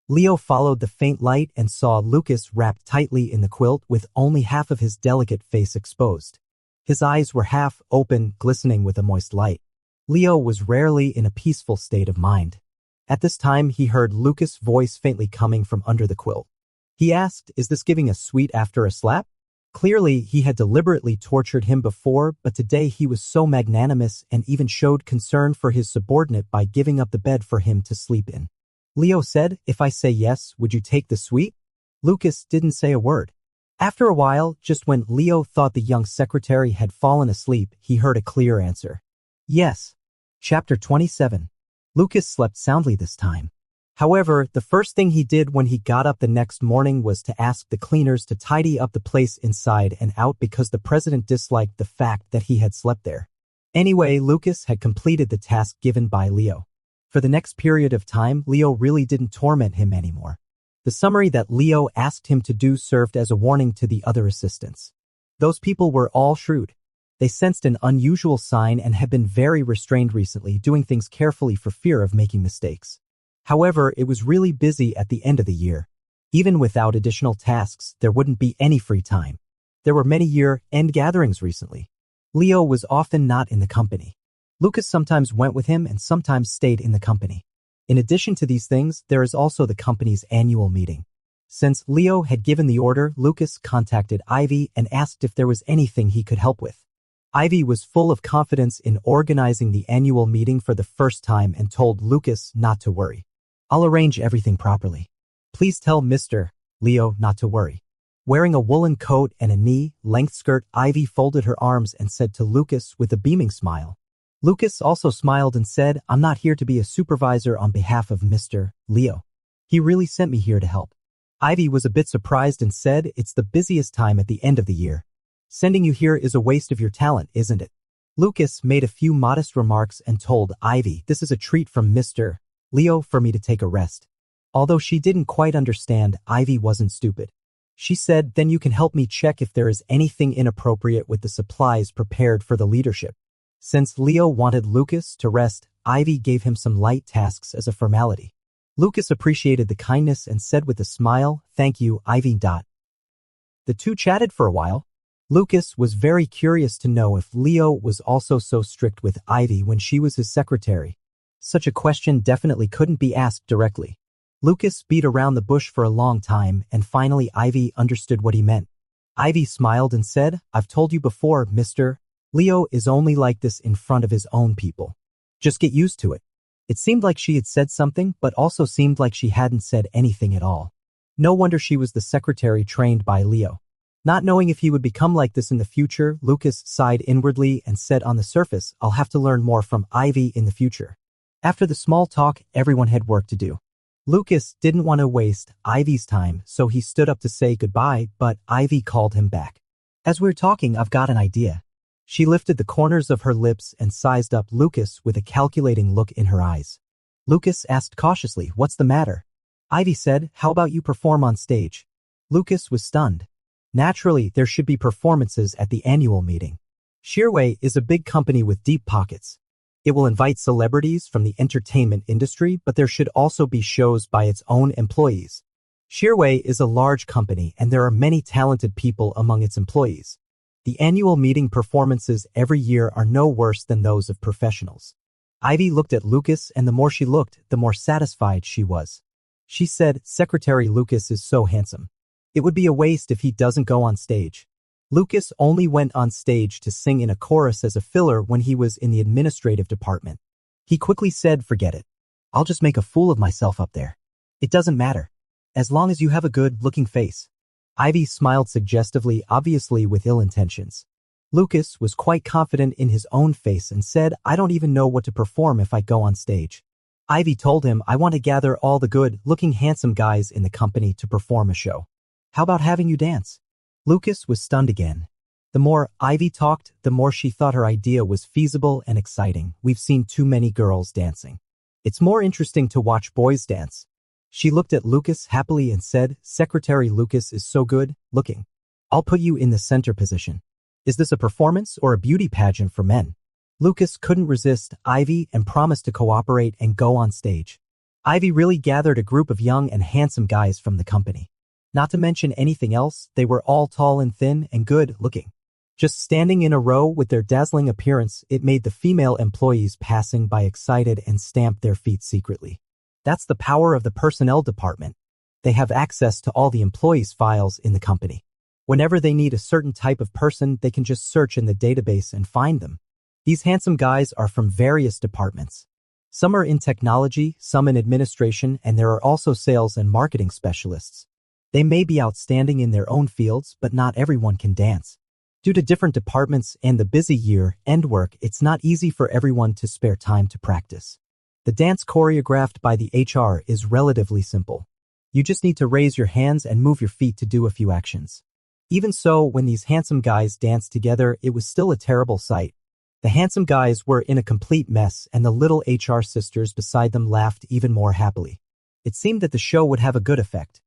Leo followed the faint light and saw Lucas wrapped tightly in the quilt with only half of his delicate face exposed. His eyes were half open, glistening with a moist light. Leo was rarely in a peaceful state of mind. At this time, he heard Lucas' voice faintly coming from under the quilt. He asked, "Is this giving a sweet after a slap?" Clearly, he had deliberately tortured him before, but today he was so magnanimous and even showed concern for his subordinate by giving up the bed for him to sleep in. Leo said, "If I say yes, would you take the sweet?" Lucas didn't say a word. After a while, just when Leo thought the young secretary had fallen asleep, he heard a clear answer. Yes. Chapter 27. Lucas slept soundly this time. However, the first thing he did when he got up the next morning was to ask the cleaners to tidy up the place inside and out because the president disliked the fact that he had slept there. Anyway, Lucas had completed the task given by Leo. For the next period of time, Leo really didn't torment him anymore. The summary that Leo asked him to do served as a warning to the other assistants. Those people were all shrewd. They sensed an unusual sign and had been very restrained recently, doing things carefully for fear of making mistakes. However, it was really busy at the end of the year. Even without additional tasks, there wouldn't be any free time. There were many year-end gatherings recently. Leo was often not in the company. Lucas sometimes went with him and sometimes stayed in the company. In addition to these things, there is also the company's annual meeting. Since Leo had given the order, Lucas contacted Ivy and asked if there was anything he could help with. Ivy was full of confidence in organizing the annual meeting for the first time and told Lucas not to worry. "I'll arrange everything properly. Please tell Mr. Leo not to worry." Wearing a woolen coat and a knee-length skirt, Ivy folded her arms and said to Lucas with a beaming smile. Lucas also smiled and said, "I'm not here to be a supervisor on behalf of Mr. Leo. He really sent me here to help." Ivy was a bit surprised and said, "It's the busiest time at the end of the year. Sending you here is a waste of your talent, isn't it?" Lucas made a few modest remarks and told Ivy, "This is a treat from Mr. Leo for me to take a rest." Although she didn't quite understand, Ivy wasn't stupid. She said, "Then you can help me check if there is anything inappropriate with the supplies prepared for the leadership." Since Leo wanted Lucas to rest, Ivy gave him some light tasks as a formality. Lucas appreciated the kindness and said with a smile, "Thank you, Ivy." The two chatted for a while. Lucas was very curious to know if Leo was also so strict with Ivy when she was his secretary. Such a question definitely couldn't be asked directly. Lucas beat around the bush for a long time, and finally Ivy understood what he meant. Ivy smiled and said, "I've told you before, Mr. Leo is only like this in front of his own people. Just get used to it." It seemed like she had said something, but also seemed like she hadn't said anything at all. No wonder she was the secretary trained by Leo. Not knowing if he would become like this in the future, Lucas sighed inwardly and said on the surface, "I'll have to learn more from Ivy in the future." After the small talk, everyone had work to do. Lucas didn't want to waste Ivy's time, so he stood up to say goodbye, but Ivy called him back. "As we're talking, I've got an idea." She lifted the corners of her lips and sized up Lucas with a calculating look in her eyes. Lucas asked cautiously, "What's the matter?" Ivy said, "How about you perform on stage?" Lucas was stunned. Naturally, there should be performances at the annual meeting. Shearway is a big company with deep pockets. It will invite celebrities from the entertainment industry, but there should also be shows by its own employees. Shearway is a large company and there are many talented people among its employees. The annual meeting performances every year are no worse than those of professionals. Ivy looked at Lucas, and the more she looked, the more satisfied she was. She said, "Secretary Lucas is so handsome. It would be a waste if he doesn't go on stage." Lucas only went on stage to sing in a chorus as a filler when he was in the administrative department. He quickly said, "Forget it. I'll just make a fool of myself up there. It doesn't matter. As long as you have a good-looking face." Ivy smiled suggestively, obviously with ill intentions. Lucas was quite confident in his own face and said, "I don't even know what to perform if I go on stage." Ivy told him, "I want to gather all the good-looking handsome guys in the company to perform a show. How about having you dance?" Lucas was stunned again. The more Ivy talked, the more she thought her idea was feasible and exciting. "We've seen too many girls dancing. It's more interesting to watch boys dance." She looked at Lucas happily and said, "Secretary Lucas is so good looking. I'll put you in the center position. Is this a performance or a beauty pageant for men?" Lucas couldn't resist Ivy and promised to cooperate and go on stage. Ivy really gathered a group of young and handsome guys from the company. Not to mention anything else, they were all tall and thin and good looking. Just standing in a row with their dazzling appearance, it made the female employees passing by excited and stamped their feet secretly. That's the power of the personnel department. They have access to all the employees' files in the company. Whenever they need a certain type of person, they can just search in the database and find them. These handsome guys are from various departments. Some are in technology, some in administration, and there are also sales and marketing specialists. They may be outstanding in their own fields, but not everyone can dance. Due to different departments and the busy year-end work, it's not easy for everyone to spare time to practice. The dance choreographed by the HR is relatively simple. You just need to raise your hands and move your feet to do a few actions. Even so, when these handsome guys danced together, it was still a terrible sight. The handsome guys were in a complete mess, and the little HR sisters beside them laughed even more happily. It seemed that the show would have a good effect.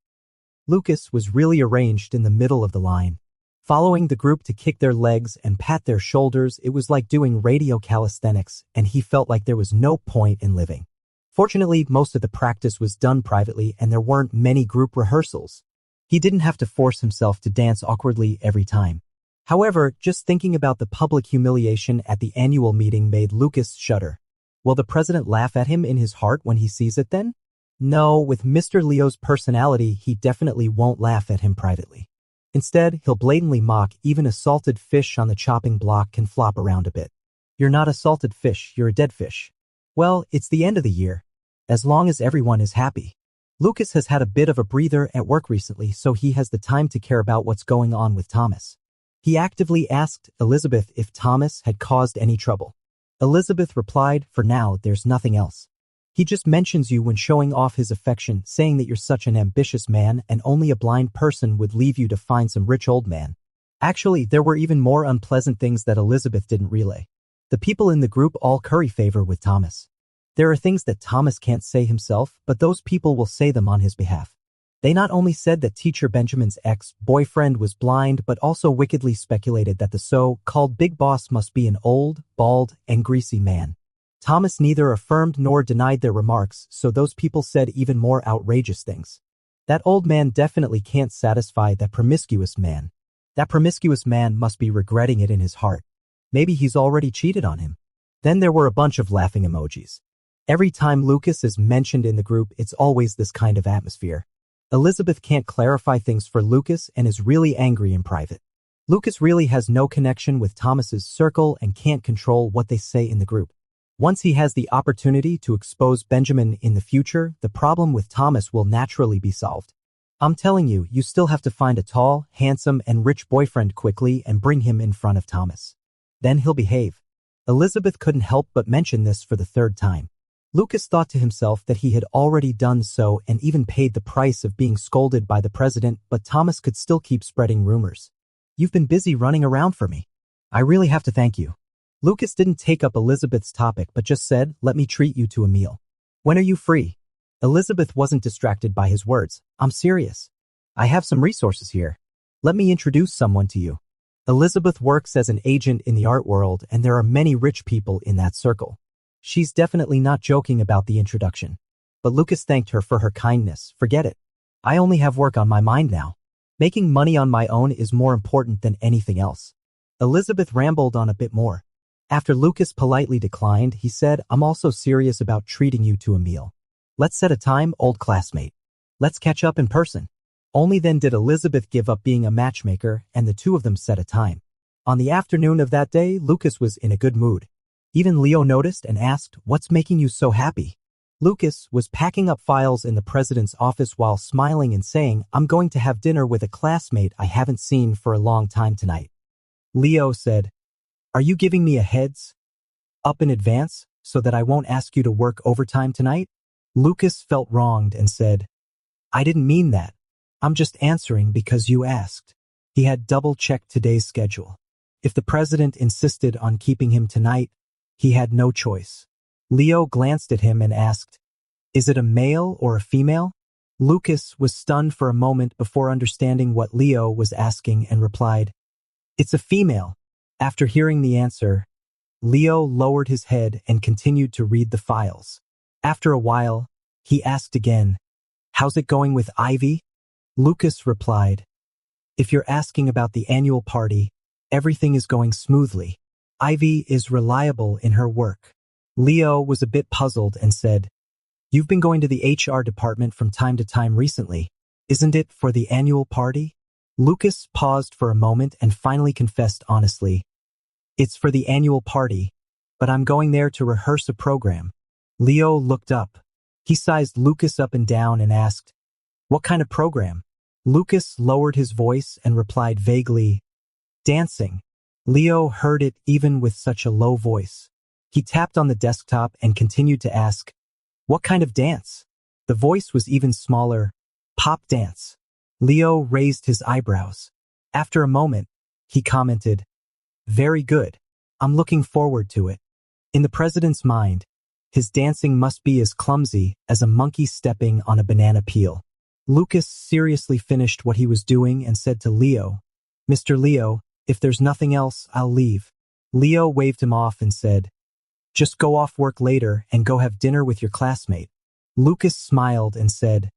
Lucas was really arranged in the middle of the line. Following the group to kick their legs and pat their shoulders, it was like doing radio calisthenics, and he felt like there was no point in living. Fortunately, most of the practice was done privately, and there weren't many group rehearsals. He didn't have to force himself to dance awkwardly every time. However, just thinking about the public humiliation at the annual meeting made Lucas shudder. Will the president laugh at him in his heart when he sees it then? No, with Mr. Leo's personality, he definitely won't laugh at him privately. Instead, he'll blatantly mock. Even a salted fish on the chopping block can flop around a bit. You're not a salted fish, you're a dead fish. Well, it's the end of the year. As long as everyone is happy. Lucas has had a bit of a breather at work recently, so he has the time to care about what's going on with Thomas. He actively asked Elizabeth if Thomas had caused any trouble. Elizabeth replied, "For now, there's nothing else. He just mentions you when showing off his affection, saying that you're such an ambitious man and only a blind person would leave you to find some rich old man." Actually, there were even more unpleasant things that Elizabeth didn't relay. The people in the group all curry favor with Thomas. There are things that Thomas can't say himself, but those people will say them on his behalf. They not only said that teacher Benjamin's ex-boyfriend was blind, but also wickedly speculated that the so-called big boss must be an old, bald, and greasy man. Thomas neither affirmed nor denied their remarks, so those people said even more outrageous things. That old man definitely can't satisfy that promiscuous man. That promiscuous man must be regretting it in his heart. Maybe he's already cheated on him. Then there were a bunch of laughing emojis. Every time Lucas is mentioned in the group, it's always this kind of atmosphere. Elizabeth can't clarify things for Lucas and is really angry in private. Lucas really has no connection with Thomas's circle and can't control what they say in the group. Once he has the opportunity to expose Benjamin in the future, the problem with Thomas will naturally be solved. I'm telling you, you still have to find a tall, handsome, and rich boyfriend quickly and bring him in front of Thomas. Then he'll behave. Elizabeth couldn't help but mention this for the third time. Lucas thought to himself that he had already done so and even paid the price of being scolded by the president, but Thomas could still keep spreading rumors. "You've been busy running around for me. I really have to thank you." Lucas didn't take up Elizabeth's topic but just said, "Let me treat you to a meal. When are you free?" Elizabeth wasn't distracted by his words. "I'm serious. I have some resources here. Let me introduce someone to you." Elizabeth works as an agent in the art world, and there are many rich people in that circle. She's definitely not joking about the introduction. But Lucas thanked her for her kindness. "Forget it. I only have work on my mind now. Making money on my own is more important than anything else." Elizabeth rambled on a bit more. After Lucas politely declined, he said, "I'm also serious about treating you to a meal. Let's set a time, old classmate. Let's catch up in person." Only then did Elizabeth give up being a matchmaker, and the two of them set a time. On the afternoon of that day, Lucas was in a good mood. Even Leo noticed and asked, "What's making you so happy?" Lucas was packing up files in the president's office while smiling and saying, "I'm going to have dinner with a classmate I haven't seen for a long time tonight." Leo said, "Are you giving me a heads up in advance so that I won't ask you to work overtime tonight?" Lucas felt wronged and said, "I didn't mean that. I'm just answering because you asked." He had double-checked today's schedule. If the president insisted on keeping him tonight, he had no choice. Leo glanced at him and asked, "Is it a male or a female?" Lucas was stunned for a moment before understanding what Leo was asking and replied, "It's a female." After hearing the answer, Leo lowered his head and continued to read the files. After a while, he asked again, "How's it going with Ivy?" Lucas replied, "If you're asking about the annual party, everything is going smoothly. Ivy is reliable in her work." Leo was a bit puzzled and said, "You've been going to the HR department from time to time recently. Isn't it for the annual party?" Lucas paused for a moment and finally confessed honestly, "It's for the annual party, but I'm going there to rehearse a program." Leo looked up. He sized Lucas up and down and asked, "What kind of program?" Lucas lowered his voice and replied vaguely, "Dancing." Leo heard it even with such a low voice. He tapped on the desktop and continued to ask, "What kind of dance?" The voice was even smaller, "Pop dance." Leo raised his eyebrows. After a moment, he commented, "Very good. I'm looking forward to it." In the president's mind, his dancing must be as clumsy as a monkey stepping on a banana peel. Lucas seriously finished what he was doing and said to Leo, "Mr. Leo, if there's nothing else, I'll leave." Leo waved him off and said, "Just go off work later and go have dinner with your classmate." Lucas smiled and said,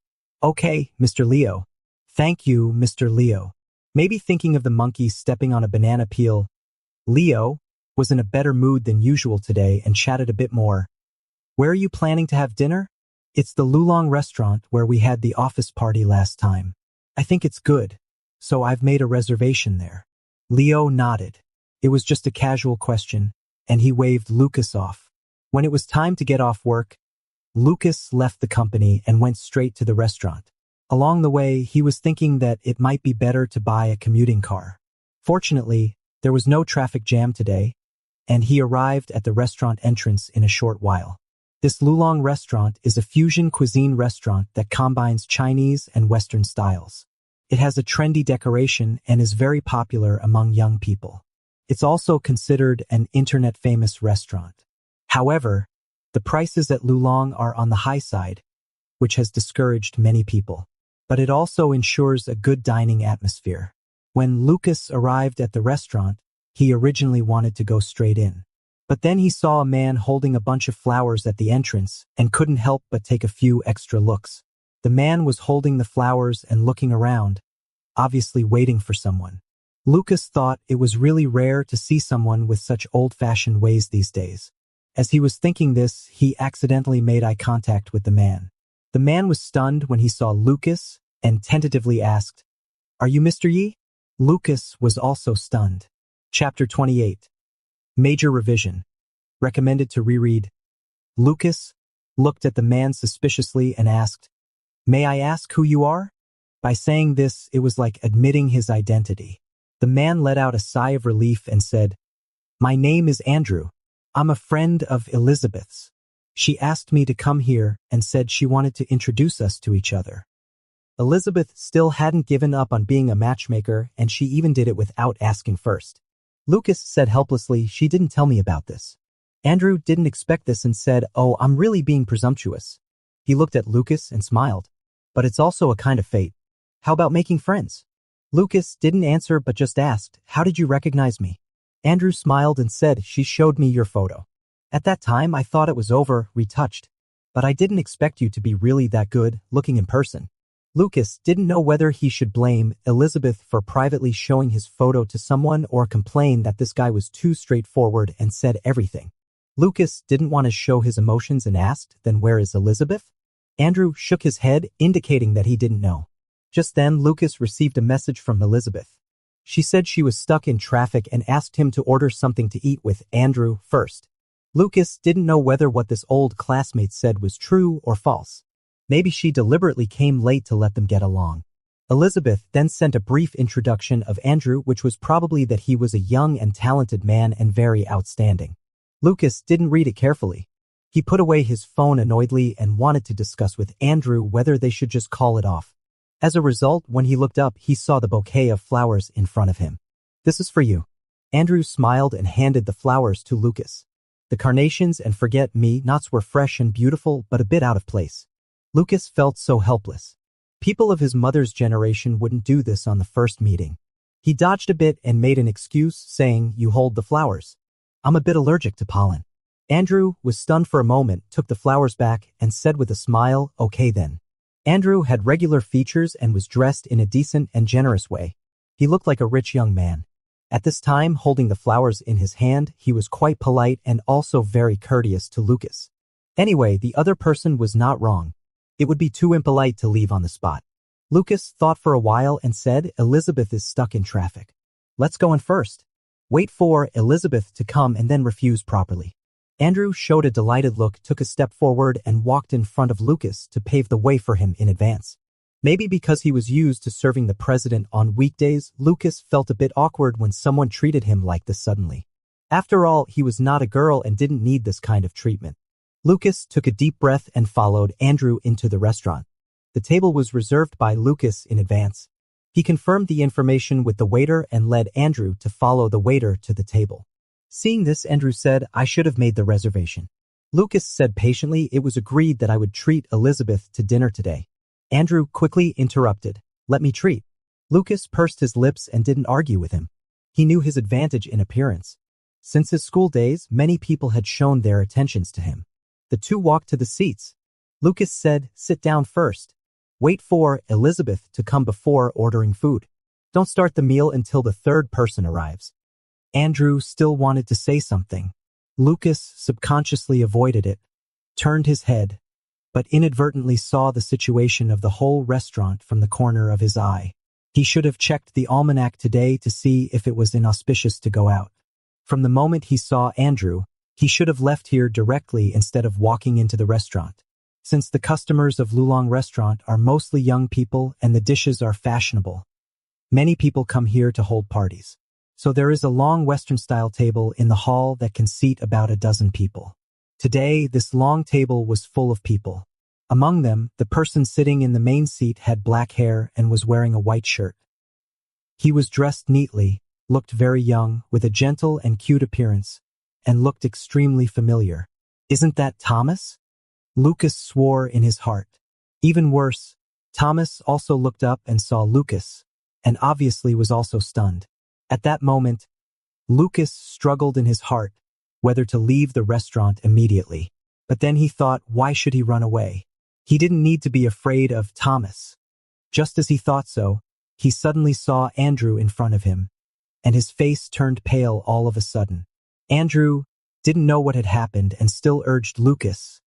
"Okay, Mr. Leo." "Thank you, Mr. Leo." Maybe thinking of the monkey stepping on a banana peel, Leo was in a better mood than usual today and chatted a bit more. "Where are you planning to have dinner?" "It's the Lulong restaurant where we had the office party last time. I think it's good, so I've made a reservation there." Leo nodded. It was just a casual question, and he waved Lucas off. When it was time to get off work, Lucas left the company and went straight to the restaurant. Along the way, he was thinking that it might be better to buy a commuting car. Fortunately, there was no traffic jam today, and he arrived at the restaurant entrance in a short while. This Lulong restaurant is a fusion cuisine restaurant that combines Chinese and Western styles. It has a trendy decoration and is very popular among young people. It's also considered an internet-famous restaurant. However, the prices at Lulong are on the high side, which has discouraged many people. But it also ensures a good dining atmosphere. When Lucas arrived at the restaurant, he originally wanted to go straight in. But then he saw a man holding a bunch of flowers at the entrance and couldn't help but take a few extra looks. The man was holding the flowers and looking around, obviously waiting for someone. Lucas thought it was really rare to see someone with such old-fashioned ways these days. As he was thinking this, he accidentally made eye contact with the man. The man was stunned when he saw Lucas and tentatively asked, "Are you Mr. Yi?" Lucas was also stunned. Chapter 28. Major revision. Recommended to reread. Lucas looked at the man suspiciously and asked, "May I ask who you are?" By saying this, it was like admitting his identity. The man let out a sigh of relief and said, "My name is Andrew. I'm a friend of Elizabeth's. She asked me to come here and said she wanted to introduce us to each other." Elizabeth still hadn't given up on being a matchmaker, and she even did it without asking first. Lucas said helplessly, "She didn't tell me about this." Andrew didn't expect this and said, "Oh, I'm really being presumptuous." He looked at Lucas and smiled. "But it's also a kind of fate. How about making friends?" Lucas didn't answer but just asked, "How did you recognize me?" Andrew smiled and said, "She showed me your photo. At that time, I thought it was over, retouched. But I didn't expect you to be really that good, looking in person." Lucas didn't know whether he should blame Elizabeth for privately showing his photo to someone or complain that this guy was too straightforward and said everything. Lucas didn't want to show his emotions and asked, "Then where is Elizabeth?" Andrew shook his head, indicating that he didn't know. Just then, Lucas received a message from Elizabeth. She said she was stuck in traffic and asked him to order something to eat with Andrew first. Lucas didn't know whether what this old classmate said was true or false. Maybe she deliberately came late to let them get along. Elizabeth then sent a brief introduction of Andrew, which was probably that he was a young and talented man and very outstanding. Lucas didn't read it carefully. He put away his phone annoyedly and wanted to discuss with Andrew whether they should just call it off. As a result, when he looked up, he saw the bouquet of flowers in front of him. "This is for you." Andrew smiled and handed the flowers to Lucas. The carnations and forget-me-nots were fresh and beautiful, but a bit out of place. Lucas felt so helpless. People of his mother's generation wouldn't do this on the first meeting. He dodged a bit and made an excuse, saying, "You hold the flowers. I'm a bit allergic to pollen." Andrew was stunned for a moment, took the flowers back, and said with a smile, "Okay then." Andrew had regular features and was dressed in a decent and generous way. He looked like a rich young man. At this time, holding the flowers in his hand, he was quite polite and also very courteous to Lucas. Anyway, the other person was not wrong. It would be too impolite to leave on the spot. Lucas thought for a while and said, "Elizabeth is stuck in traffic. Let's go in first. Wait for Elizabeth to come and then refuse properly." Andrew showed a delighted look, took a step forward, and walked in front of Lucas to pave the way for him in advance. Maybe because he was used to serving the president on weekdays, Lucas felt a bit awkward when someone treated him like this suddenly. After all, he was not a girl and didn't need this kind of treatment. Lucas took a deep breath and followed Andrew into the restaurant. The table was reserved by Lucas in advance. He confirmed the information with the waiter and led Andrew to follow the waiter to the table. Seeing this, Andrew said, "I should have made the reservation." Lucas said patiently, "It was agreed that I would treat Elizabeth to dinner today." Andrew quickly interrupted, "Let me treat." Lucas pursed his lips and didn't argue with him. He knew his advantage in appearance. Since his school days, many people had shown their attentions to him. The two walked to the seats. Lucas said, "Sit down first. Wait for Elizabeth to come before ordering food. Don't start the meal until the third person arrives." Andrew still wanted to say something. Lucas subconsciously avoided it, turned his head, but inadvertently saw the situation of the whole restaurant from the corner of his eye. He should have checked the almanac today to see if it was inauspicious to go out. From the moment he saw Andrew, he should have left here directly instead of walking into the restaurant. Since the customers of Lulong restaurant are mostly young people and the dishes are fashionable, many people come here to hold parties. So there is a long Western-style table in the hall that can seat about a dozen people. Today, this long table was full of people. Among them, the person sitting in the main seat had black hair and was wearing a white shirt. He was dressed neatly, looked very young, with a gentle and cute appearance, and looked extremely familiar. "Isn't that Thomas?" Lucas swore in his heart. Even worse, Thomas also looked up and saw Lucas, and obviously was also stunned. At that moment, Lucas struggled in his heart whether to leave the restaurant immediately. But then he thought, why should he run away? He didn't need to be afraid of Thomas. Just as he thought so, he suddenly saw Andrew in front of him, and his face turned pale all of a sudden. Andrew didn't know what had happened and still urged Lucas,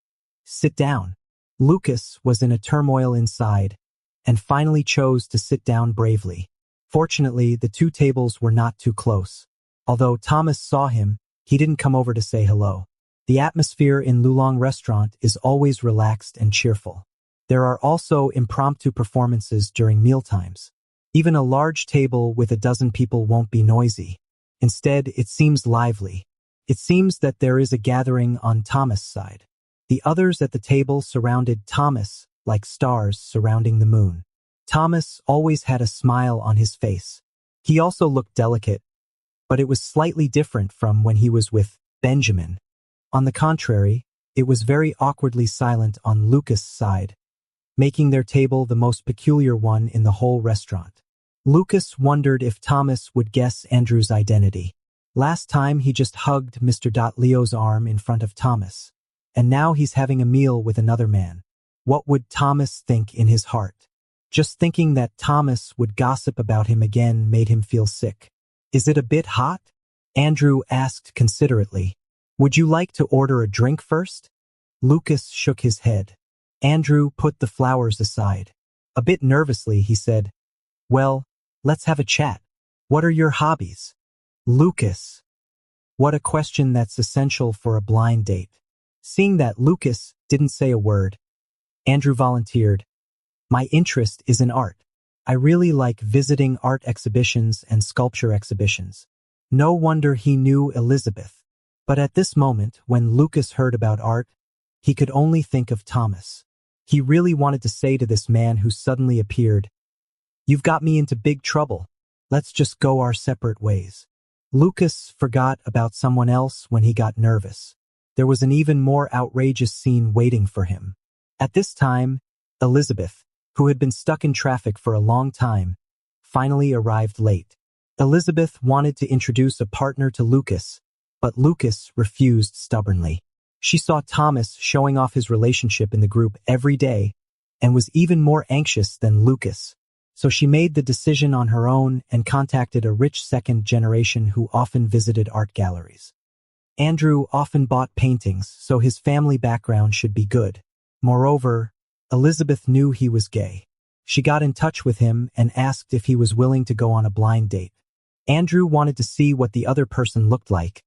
"Sit down." Lucas was in a turmoil inside, and finally chose to sit down bravely. Fortunately, the two tables were not too close. Although Thomas saw him, he didn't come over to say hello. The atmosphere in Lulong restaurant is always relaxed and cheerful. There are also impromptu performances during mealtimes. Even a large table with a dozen people won't be noisy. Instead, it seems lively. It seems that there is a gathering on Thomas' side. The others at the table surrounded Thomas like stars surrounding the moon. Thomas always had a smile on his face. He also looked delicate, but it was slightly different from when he was with Benjamin. On the contrary, it was very awkwardly silent on Lucas' side, making their table the most peculiar one in the whole restaurant. Lucas wondered if Thomas would guess Andrew's identity. Last time he just hugged Mr. Leo's arm in front of Thomas, and now he's having a meal with another man. What would Thomas think in his heart? Just thinking that Thomas would gossip about him again made him feel sick. "Is it a bit hot?" Andrew asked considerately. "Would you like to order a drink first?" Lucas shook his head. Andrew put the flowers aside. A bit nervously, he said, "Well, let's have a chat. What are your hobbies?" Lucas. What a question that's essential for a blind date. Seeing that Lucas didn't say a word, Andrew volunteered, "My interest is in art. I really like visiting art exhibitions and sculpture exhibitions." No wonder he knew Elizabeth. But at this moment, when Lucas heard about art, he could only think of Thomas. He really wanted to say to this man who suddenly appeared, "You've got me into big trouble. Let's just go our separate ways." Lucas forgot about someone else when he got nervous. There was an even more outrageous scene waiting for him. At this time, Elizabeth, who had been stuck in traffic for a long time, finally arrived late. Elizabeth wanted to introduce a partner to Lucas, but Lucas refused stubbornly. She saw Thomas showing off his relationship in the group every day and was even more anxious than Lucas. So she made the decision on her own and contacted a rich second generation who often visited art galleries. Andrew often bought paintings, so his family background should be good. Moreover, Elizabeth knew he was gay. She got in touch with him and asked if he was willing to go on a blind date. Andrew wanted to see what the other person looked like,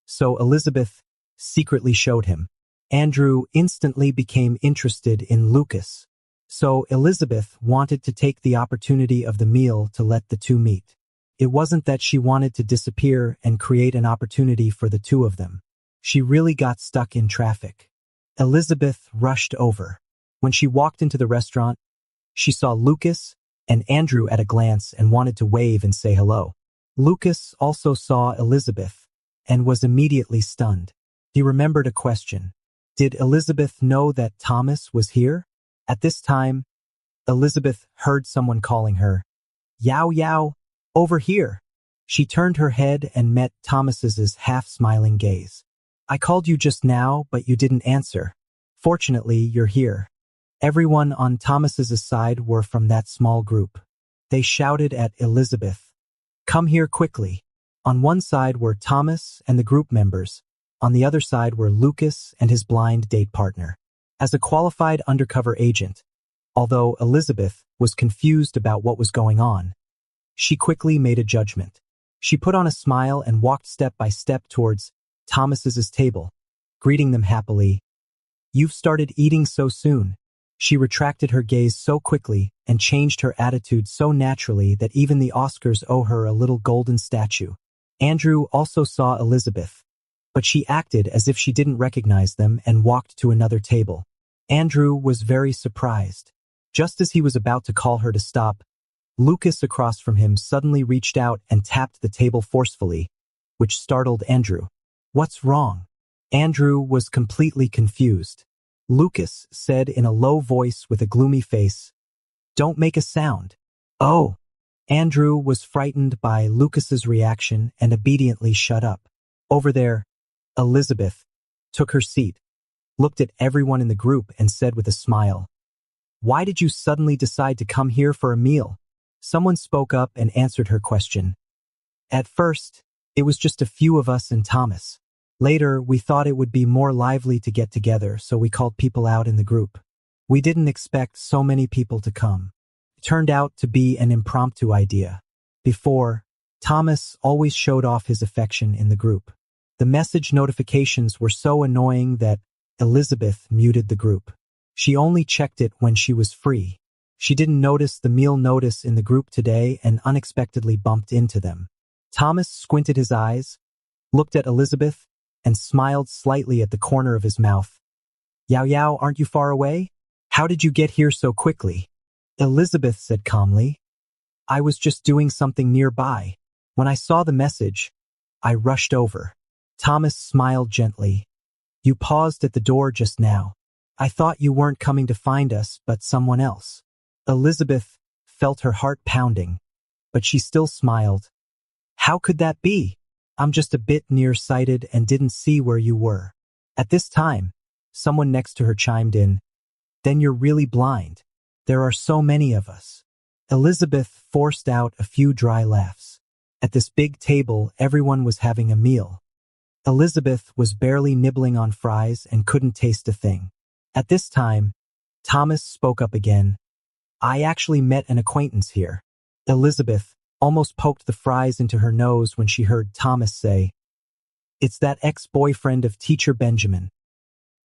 so Elizabeth secretly showed him. Andrew instantly became interested in Lucas, so Elizabeth wanted to take the opportunity of the meal to let the two meet. It wasn't that she wanted to disappear and create an opportunity for the two of them. She really got stuck in traffic. Elizabeth rushed over. When she walked into the restaurant, she saw Lucas and Andrew at a glance and wanted to wave and say hello. Lucas also saw Elizabeth and was immediately stunned. He remembered a question. Did Elizabeth know that Thomas was here? At this time, Elizabeth heard someone calling her, "Yao Yao, over here." She turned her head and met Thomas's half-smiling gaze. "I called you just now, but you didn't answer. Fortunately, you're here." Everyone on Thomas's side were from that small group. They shouted at Elizabeth, "Come here quickly." On one side were Thomas and the group members. On the other side were Lucas and his blind date partner. As a qualified undercover agent, although Elizabeth was confused about what was going on, she quickly made a judgment. She put on a smile and walked step by step towards Thomas's table, greeting them happily. "You've started eating so soon." She retracted her gaze so quickly and changed her attitude so naturally that even the Oscars owe her a little golden statue. Andrew also saw Elizabeth, but she acted as if she didn't recognize them and walked to another table. Andrew was very surprised. Just as he was about to call her to stop, Lucas across from him suddenly reached out and tapped the table forcefully, which startled Andrew. "What's wrong?" Andrew was completely confused. Lucas said in a low voice with a gloomy face, "Don't make a sound." "Oh." Andrew was frightened by Lucas's reaction and obediently shut up. Over there, Elizabeth took her seat, looked at everyone in the group and said with a smile, "Why did you suddenly decide to come here for a meal?" Someone spoke up and answered her question. "At first, it was just a few of us and Thomas. Later, we thought it would be more lively to get together, so we called people out in the group. We didn't expect so many people to come. It turned out to be an impromptu idea. Before, Thomas always showed off his affection in the group. The message notifications were so annoying that Elizabeth muted the group. She only checked it when she was free. She didn't notice the meal notice in the group today and unexpectedly bumped into them. Thomas squinted his eyes, looked at Elizabeth, and smiled slightly at the corner of his mouth. "Yao Yao, aren't you far away? How did you get here so quickly?" Elizabeth said calmly, "I was just doing something nearby. When I saw the message, I rushed over." Thomas smiled gently. "You paused at the door just now. I thought you weren't coming to find us, but someone else." Elizabeth felt her heart pounding, but she still smiled. "How could that be? I'm just a bit nearsighted and didn't see where you were." At this time, someone next to her chimed in, "Then you're really blind. There are so many of us." Elizabeth forced out a few dry laughs. At this big table, everyone was having a meal. Elizabeth was barely nibbling on fries and couldn't taste a thing. At this time, Thomas spoke up again. "I actually met an acquaintance here." Elizabeth almost poked the fries into her nose when she heard Thomas say, "It's that ex-boyfriend of teacher Benjamin."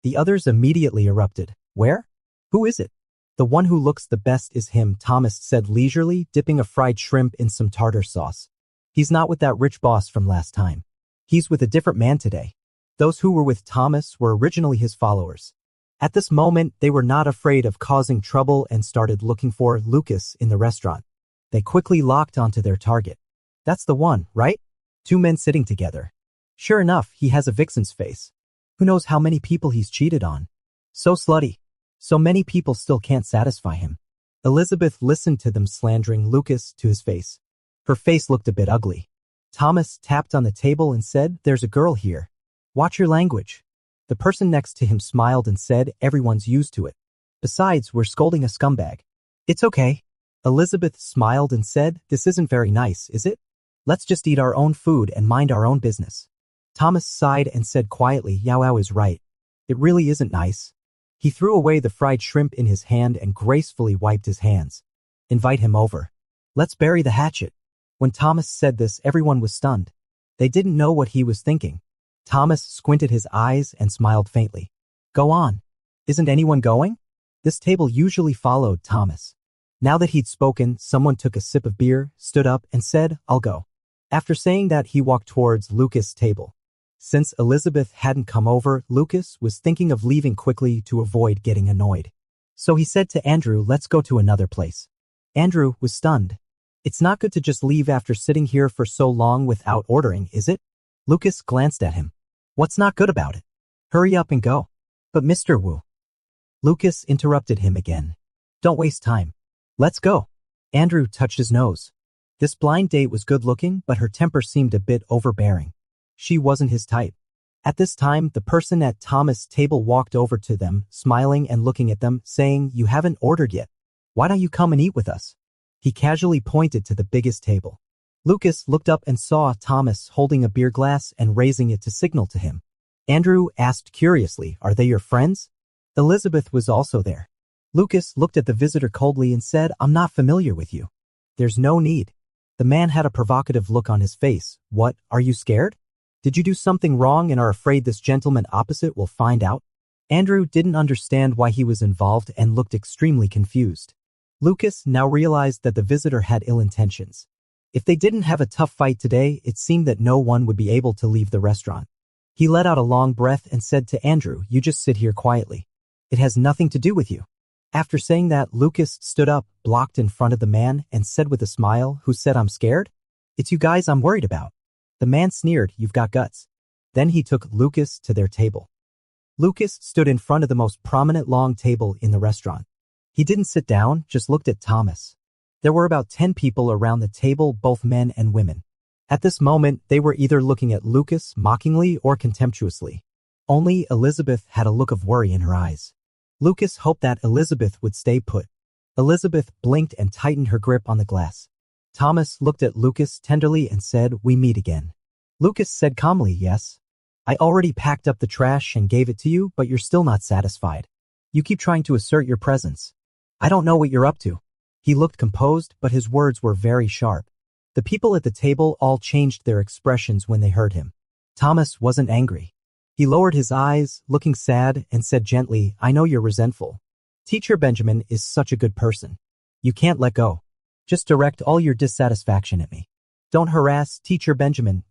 The others immediately erupted. "Where? Who is it?" "The one who looks the best is him," Thomas said leisurely, dipping a fried shrimp in some tartar sauce. "He's not with that rich boss from last time. He's with a different man today." Those who were with Thomas were originally his followers. At this moment, they were not afraid of causing trouble and started looking for Lucas in the restaurant. They quickly locked onto their target. "That's the one, right? Two men sitting together. Sure enough, he has a vixen's face. Who knows how many people he's cheated on. So slutty. So many people still can't satisfy him. Elizabeth listened to them slandering Lucas to his face. Her face looked a bit ugly. Thomas tapped on the table and said, "There's a girl here. Watch your language." The person next to him smiled and said, "Everyone's used to it. Besides, we're scolding a scumbag." "It's okay." Elizabeth smiled and said, "This isn't very nice, is it? Let's just eat our own food and mind our own business." Thomas sighed and said quietly, "Yaoi is right. It really isn't nice." He threw away the fried shrimp in his hand and gracefully wiped his hands. "Invite him over. Let's bury the hatchet." When Thomas said this, everyone was stunned. They didn't know what he was thinking. Thomas squinted his eyes and smiled faintly. "Go on. Isn't anyone going?" This table usually followed Thomas. Now that he'd spoken, someone took a sip of beer, stood up, and said, "I'll go." After saying that, he walked towards Lucas' table. Since Elizabeth hadn't come over, Lucas was thinking of leaving quickly to avoid getting annoyed. So he said to Andrew, "Let's go to another place." Andrew was stunned. "It's not good to just leave after sitting here for so long without ordering, is it?" Lucas glanced at him. "What's not good about it? Hurry up and go." "But Mr. Wu." Lucas interrupted him again. "Don't waste time. Let's go." Andrew touched his nose. This blind date was good looking, but her temper seemed a bit overbearing. She wasn't his type. At this time, the person at Thomas' table walked over to them, smiling and looking at them, saying, "You haven't ordered yet. Why don't you come and eat with us?" He casually pointed to the biggest table. Lucas looked up and saw Thomas holding a beer glass and raising it to signal to him. Andrew asked curiously, "Are they your friends?" Elizabeth was also there. Lucas looked at the visitor coldly and said, "I'm not familiar with you." "There's no need." The man had a provocative look on his face. "What, are you scared? Did you do something wrong and are afraid this gentleman opposite will find out?" Andrew didn't understand why he was involved and looked extremely confused. Lucas now realized that the visitor had ill intentions. If they didn't have a tough fight today, it seemed that no one would be able to leave the restaurant. He let out a long breath and said to Andrew, "You just sit here quietly. It has nothing to do with you." After saying that, Lucas stood up, blocked in front of the man, and said with a smile, "Who said I'm scared? It's you guys I'm worried about." The man sneered, "You've got guts." Then he took Lucas to their table. Lucas stood in front of the most prominent long table in the restaurant. He didn't sit down, just looked at Thomas. There were about 10 people around the table, both men and women. At this moment, they were either looking at Lucas mockingly or contemptuously. Only Elizabeth had a look of worry in her eyes. Lucas hoped that Elizabeth would stay put. Elizabeth blinked and tightened her grip on the glass. Thomas looked at Lucas tenderly and said, "We meet again." Lucas said calmly, "Yes. I already packed up the trash and gave it to you, but you're still not satisfied. You keep trying to assert your presence. I don't know what you're up to." He looked composed, but his words were very sharp. The people at the table all changed their expressions when they heard him. Thomas wasn't angry. He lowered his eyes, looking sad, and said gently, "I know you're resentful. Teacher Benjamin is such a good person. You can't let go. Just direct all your dissatisfaction at me. Don't harass Teacher Benjamin."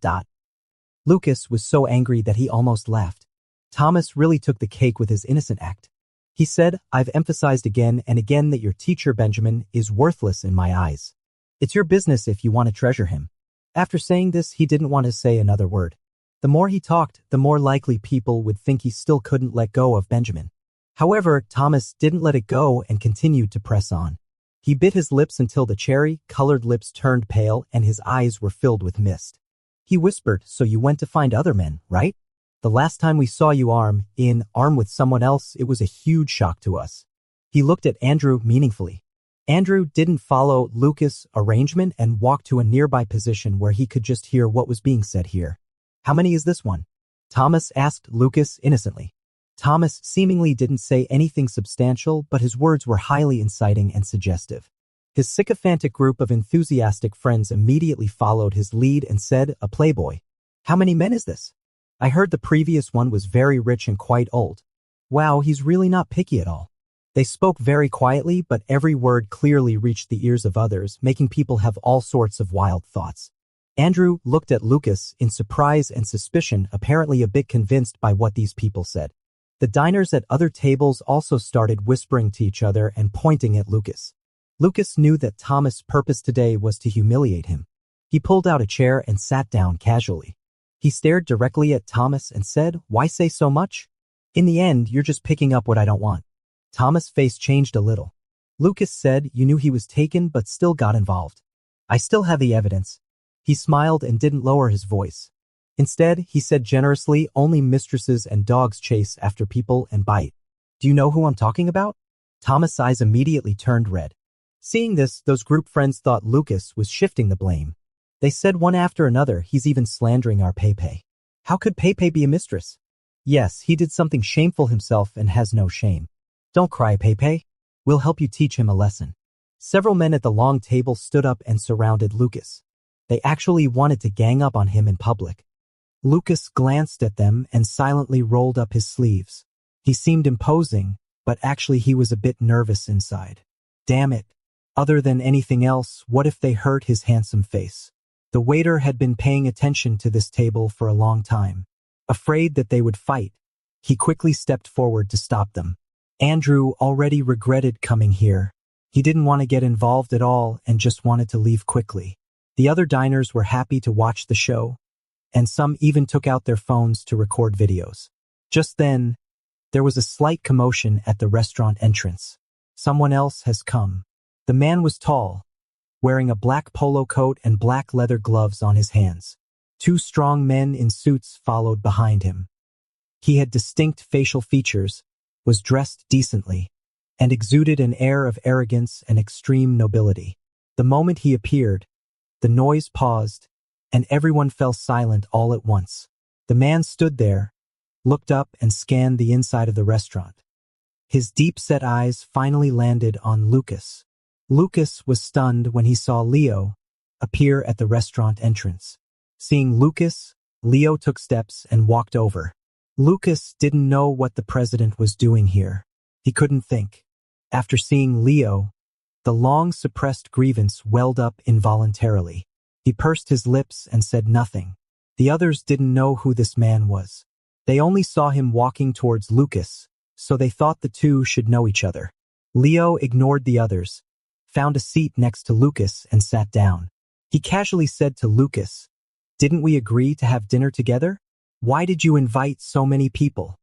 Lucas was so angry that he almost laughed. Thomas really took the cake with his innocent act. He said, "I've emphasized again and again that your teacher Benjamin is worthless in my eyes. It's your business if you want to treasure him." After saying this, he didn't want to say another word. The more he talked, the more likely people would think he still couldn't let go of Benjamin. However, Thomas didn't let it go and continued to press on. He bit his lips until the cherry-colored lips turned pale and his eyes were filled with mist. He whispered, "So you went to find other men, right? The last time we saw you arm in arm with someone else, it was a huge shock to us." He looked at Andrew meaningfully. Andrew didn't follow Lucas' arrangement and walked to a nearby position where he could just hear what was being said here. "How many is this one?" Thomas asked Lucas innocently. Thomas seemingly didn't say anything substantial, but his words were highly inciting and suggestive. His sycophantic group of enthusiastic friends immediately followed his lead and said, "A playboy. How many men is this? I heard the previous one was very rich and quite old. Wow, he's really not picky at all." They spoke very quietly, but every word clearly reached the ears of others, making people have all sorts of wild thoughts. Andrew looked at Lucas in surprise and suspicion, apparently a bit convinced by what these people said. The diners at other tables also started whispering to each other and pointing at Lucas. Lucas knew that Thomas' purpose today was to humiliate him. He pulled out a chair and sat down casually. He stared directly at Thomas and said, "Why say so much? In the end, you're just picking up what I don't want." Thomas' face changed a little. Lucas said you knew he was taken but still got involved. I still have the evidence. He smiled and didn't lower his voice. Instead, he said generously, only mistresses and dogs chase after people and bite. Do you know who I'm talking about? Thomas' eyes immediately turned red. Seeing this, those group friends thought Lucas was shifting the blame. They said one after another, he's even slandering our Pepe. How could Pepe be a mistress? Yes, he did something shameful himself and has no shame. Don't cry, Pepe. We'll help you teach him a lesson. Several men at the long table stood up and surrounded Lucas. They actually wanted to gang up on him in public. Lucas glanced at them and silently rolled up his sleeves. He seemed imposing, but actually he was a bit nervous inside. Damn it. Other than anything else, what if they hurt his handsome face? The waiter had been paying attention to this table for a long time. Afraid that they would fight, he quickly stepped forward to stop them. Andrew already regretted coming here. He didn't want to get involved at all and just wanted to leave quickly. The other diners were happy to watch the show, and some even took out their phones to record videos. Just then, there was a slight commotion at the restaurant entrance. Someone else has come. The man was tall, wearing a black polo coat and black leather gloves on his hands. Two strong men in suits followed behind him. He had distinct facial features, was dressed decently, and exuded an air of arrogance and extreme nobility. The moment he appeared, the noise paused, and everyone fell silent all at once. The man stood there, looked up and scanned the inside of the restaurant. His deep-set eyes finally landed on Lucas. Lucas was stunned when he saw Leo appear at the restaurant entrance. Seeing Lucas, Leo took steps and walked over. Lucas didn't know what the president was doing here. He couldn't think. After seeing Leo, the long-suppressed grievance welled up involuntarily. He pursed his lips and said nothing. The others didn't know who this man was. They only saw him walking towards Lucas, so they thought the two should know each other. Leo ignored the others, found a seat next to Lucas and sat down. He casually said to Lucas, "Didn't we agree to have dinner together? Why did you invite so many people?"